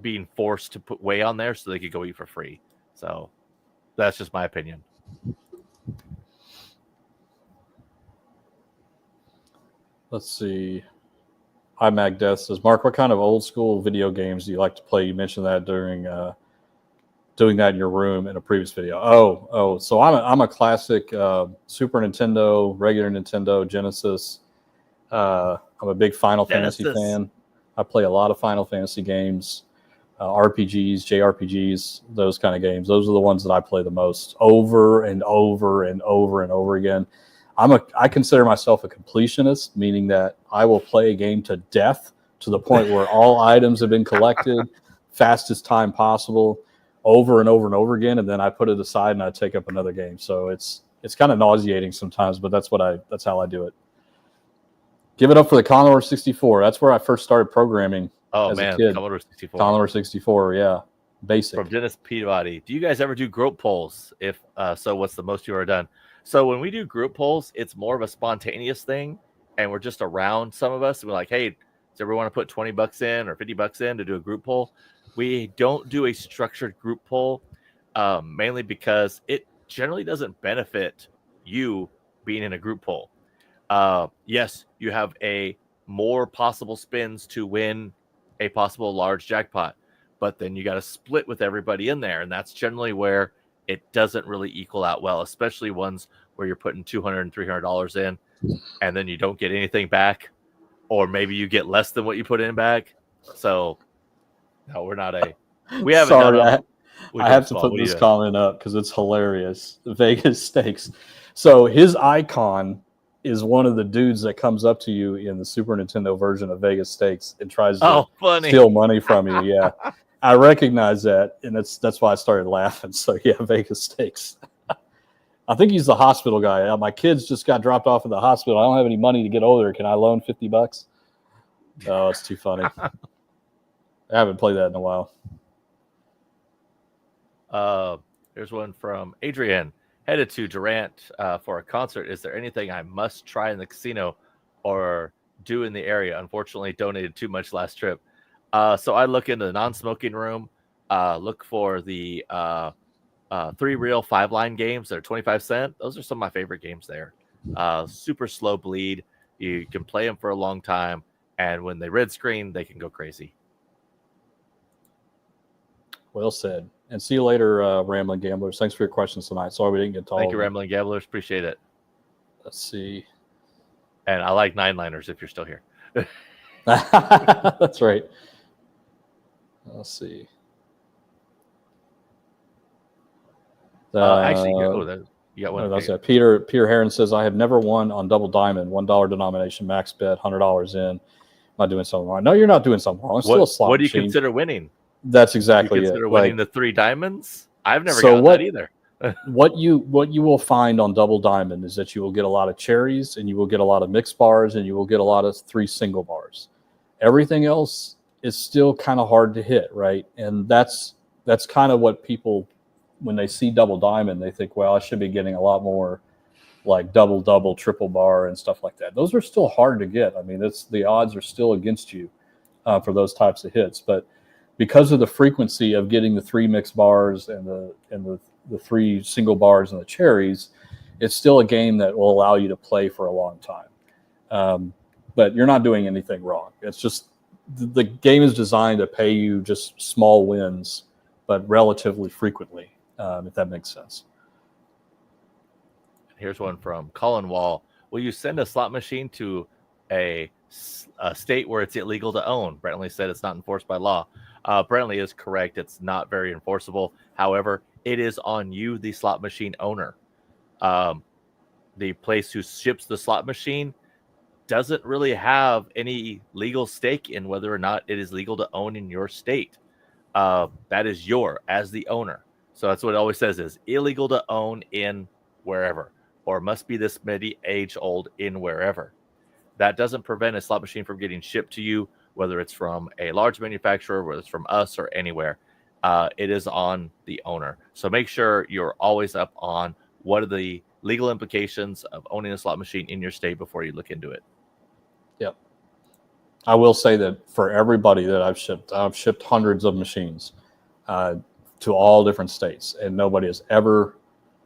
being forced to put weigh on there so they could go eat for free. So that's just my opinion. Let's see. Hi, Magdeath says, Mark, what kind of old school video games do you like to play? You mentioned that during doing that in your room in a previous video. So I'm a classic Super Nintendo, regular Nintendo, Genesis. I'm a big Final Fantasy fan. I play a lot of Final Fantasy games, RPGs, JRPGs, those kind of games. Those are the ones that I play the most, over and over and over and over again. I consider myself a completionist, meaning that I will play a game to death, to the point where all items have been collected, fastest time possible, over and over and over again, and then I put it aside and I take up another game. So it's kind of nauseating sometimes, but that's how I do it. Give it up for the Commodore 64. That's where I first started programming as a kid. Commodore 64. Commodore 64, yeah. Basic. From Dennis Peabody. Do you guys ever do group polls? If so, what's the most you've ever done? So when we do group polls, it's more of a spontaneous thing, and we're just around some of us. And we're like, hey, does everyone want to put $20 in or $50 in to do a group poll? We don't do a structured group poll, mainly because it generally doesn't benefit you being in a group poll. Yes, you have a more possible spins to win a possible large jackpot, but then you got to split with everybody in there, and that's generally where it doesn't really equal out well, especially ones where you're putting $200 and $300 in, and then you don't get anything back, or maybe you get less than what you put in back. So, no, we're not a. We haven't Sorry, done. I have to put this comment up because it's hilarious. The Vegas Stakes. So his icon is one of the dudes that comes up to you in the Super Nintendo version of Vegas Stakes and tries to steal money from you. Yeah, I recognize that, and that's why I started laughing. So yeah, Vegas Stakes. I think he's the hospital guy. My kids just got dropped off at the hospital. I don't have any money to get over there. Can I loan $50? Oh, it's too funny. I haven't played that in a while. Here's one from Adrian. Headed to Durant for a concert. Is there anything I must try in the casino or do in the area? Unfortunately, donated too much last trip. So I look into the non-smoking room. Look for the 3-reel 5-line games that are 25 cents. Those are some of my favorite games there. Super slow bleed. You can play them for a long time, and when they red screen, they can go crazy. Well said. And see you later, Rambling Gamblers. Thanks for your questions tonight. Sorry we didn't get to all. Thank you, Rambling Gamblers. Appreciate it. Let's see. And I like 9-liners if you're still here. That's right. Let's see. Actually, you got one. That's Peter Heron says, I have never won on Double Diamond, $1 denomination, max bet, $100 in. Am I doing something wrong? No, you're not doing something wrong. It's still a slot What do you machine. Consider winning? That's exactly you consider winning the 3 diamonds? I've never gotten that either. what you will find on Double Diamond is that you will get a lot of cherries, and you will get a lot of mixed bars, and you will get a lot of 3 single bars. Everything else is still kind of hard to hit, right? And that's kind of what people, when they see Double Diamond, they think, well, I should be getting a lot more like double, triple bar and stuff like that. Those are still hard to get. I mean, the odds are still against you for those types of hits, but because of the frequency of getting the 3 mixed bars and the 3 single bars and the cherries, it's still a game that will allow you to play for a long time. But you're not doing anything wrong. It's just the game is designed to pay you just small wins, but relatively frequently, if that makes sense. Here's one from Colin Wall. Will you send a slot machine to a state where it's illegal to own? Brentley said it's not enforced by law. Brentley is correct. It's not very enforceable. However, it is on you, the slot machine owner. The place who ships the slot machine doesn't really have any legal stake in whether or not it is legal to own in your state. That is as the owner. So that's what it always says is illegal to own in wherever, or must be this many age old in wherever. That doesn't prevent a slot machine from getting shipped to you, whether it's from a large manufacturer, whether it's from us or anywhere. It is on the owner. So make sure you're always up on what are the legal implications of owning a slot machine in your state before you look into it. Yep. I will say that for everybody that I've shipped hundreds of machines to all different states, and nobody has ever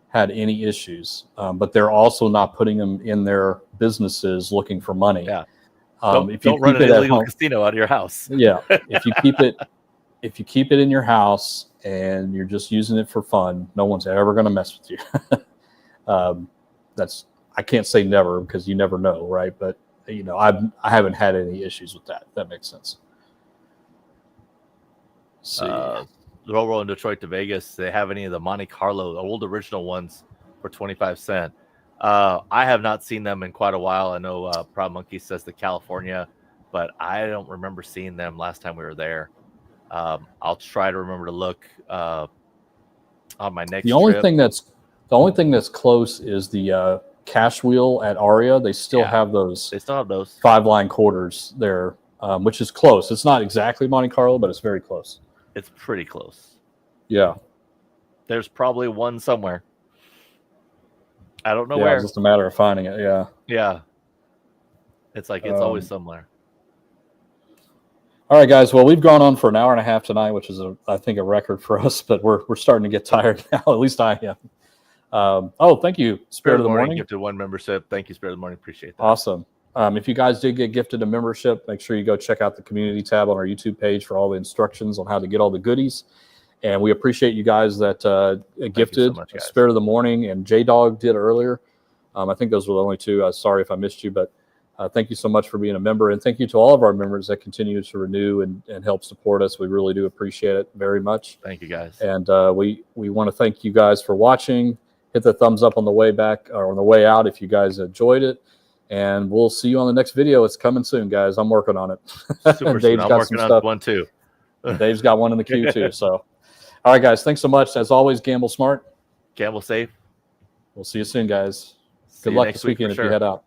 had any issues. But they're also not putting them in their businesses looking for money. Yeah. If you don't run an illegal casino out of your house. Yeah. If you keep it in your house and you're just using it for fun, no one's ever going to mess with you. I can't say never because you never know, right? But I haven't had any issues with that. If that makes sense. Let's see. Roll in Detroit to Vegas. They have any of the Monte Carlo, the old original ones for 25 cents. I have not seen them in quite a while. I know Proud Monkey says the California, but I don't remember seeing them last time we were there. I'll try to remember to look on my next trip. The only thing that's close is the cash wheel at Aria. They still have those. They still have those 5-line quarters there, which is close. It's not exactly Monte Carlo, but it's very close. It's pretty close. Yeah. There's probably one somewhere. I don't know Yeah, where. it's just a matter of finding it. Yeah. Yeah. It's like it's always somewhere. All right, guys. Well, we've gone on for an hour and a half tonight, which is, I think, a record for us. But we're starting to get tired now. At least I am. Thank you, Spirit of the Morning. Gifted 1 membership. Thank you, Spirit of the Morning. Appreciate that. Awesome. If you guys did get gifted a membership, make sure you go check out the community tab on our YouTube page for all the instructions on how to get all the goodies. And we appreciate you guys that gifted so much, guys. Spirit of the Morning and J-Dog did earlier. I think those were the only two. Sorry if I missed you, but thank you so much for being a member. And thank you to all of our members that continue to renew and help support us. We really do appreciate it very much. Thank you, guys. And we want to thank you guys for watching. Hit the thumbs up on the way back or on the way out if you guys enjoyed it. And we'll see you on the next video. It's coming soon, guys. I'm working on it. Super soon. I'm working on one too. Dave's got one in the queue too. So, all right, guys. Thanks so much. As always, gamble smart. Gamble safe. We'll see you soon, guys. Good luck this weekend if you head out.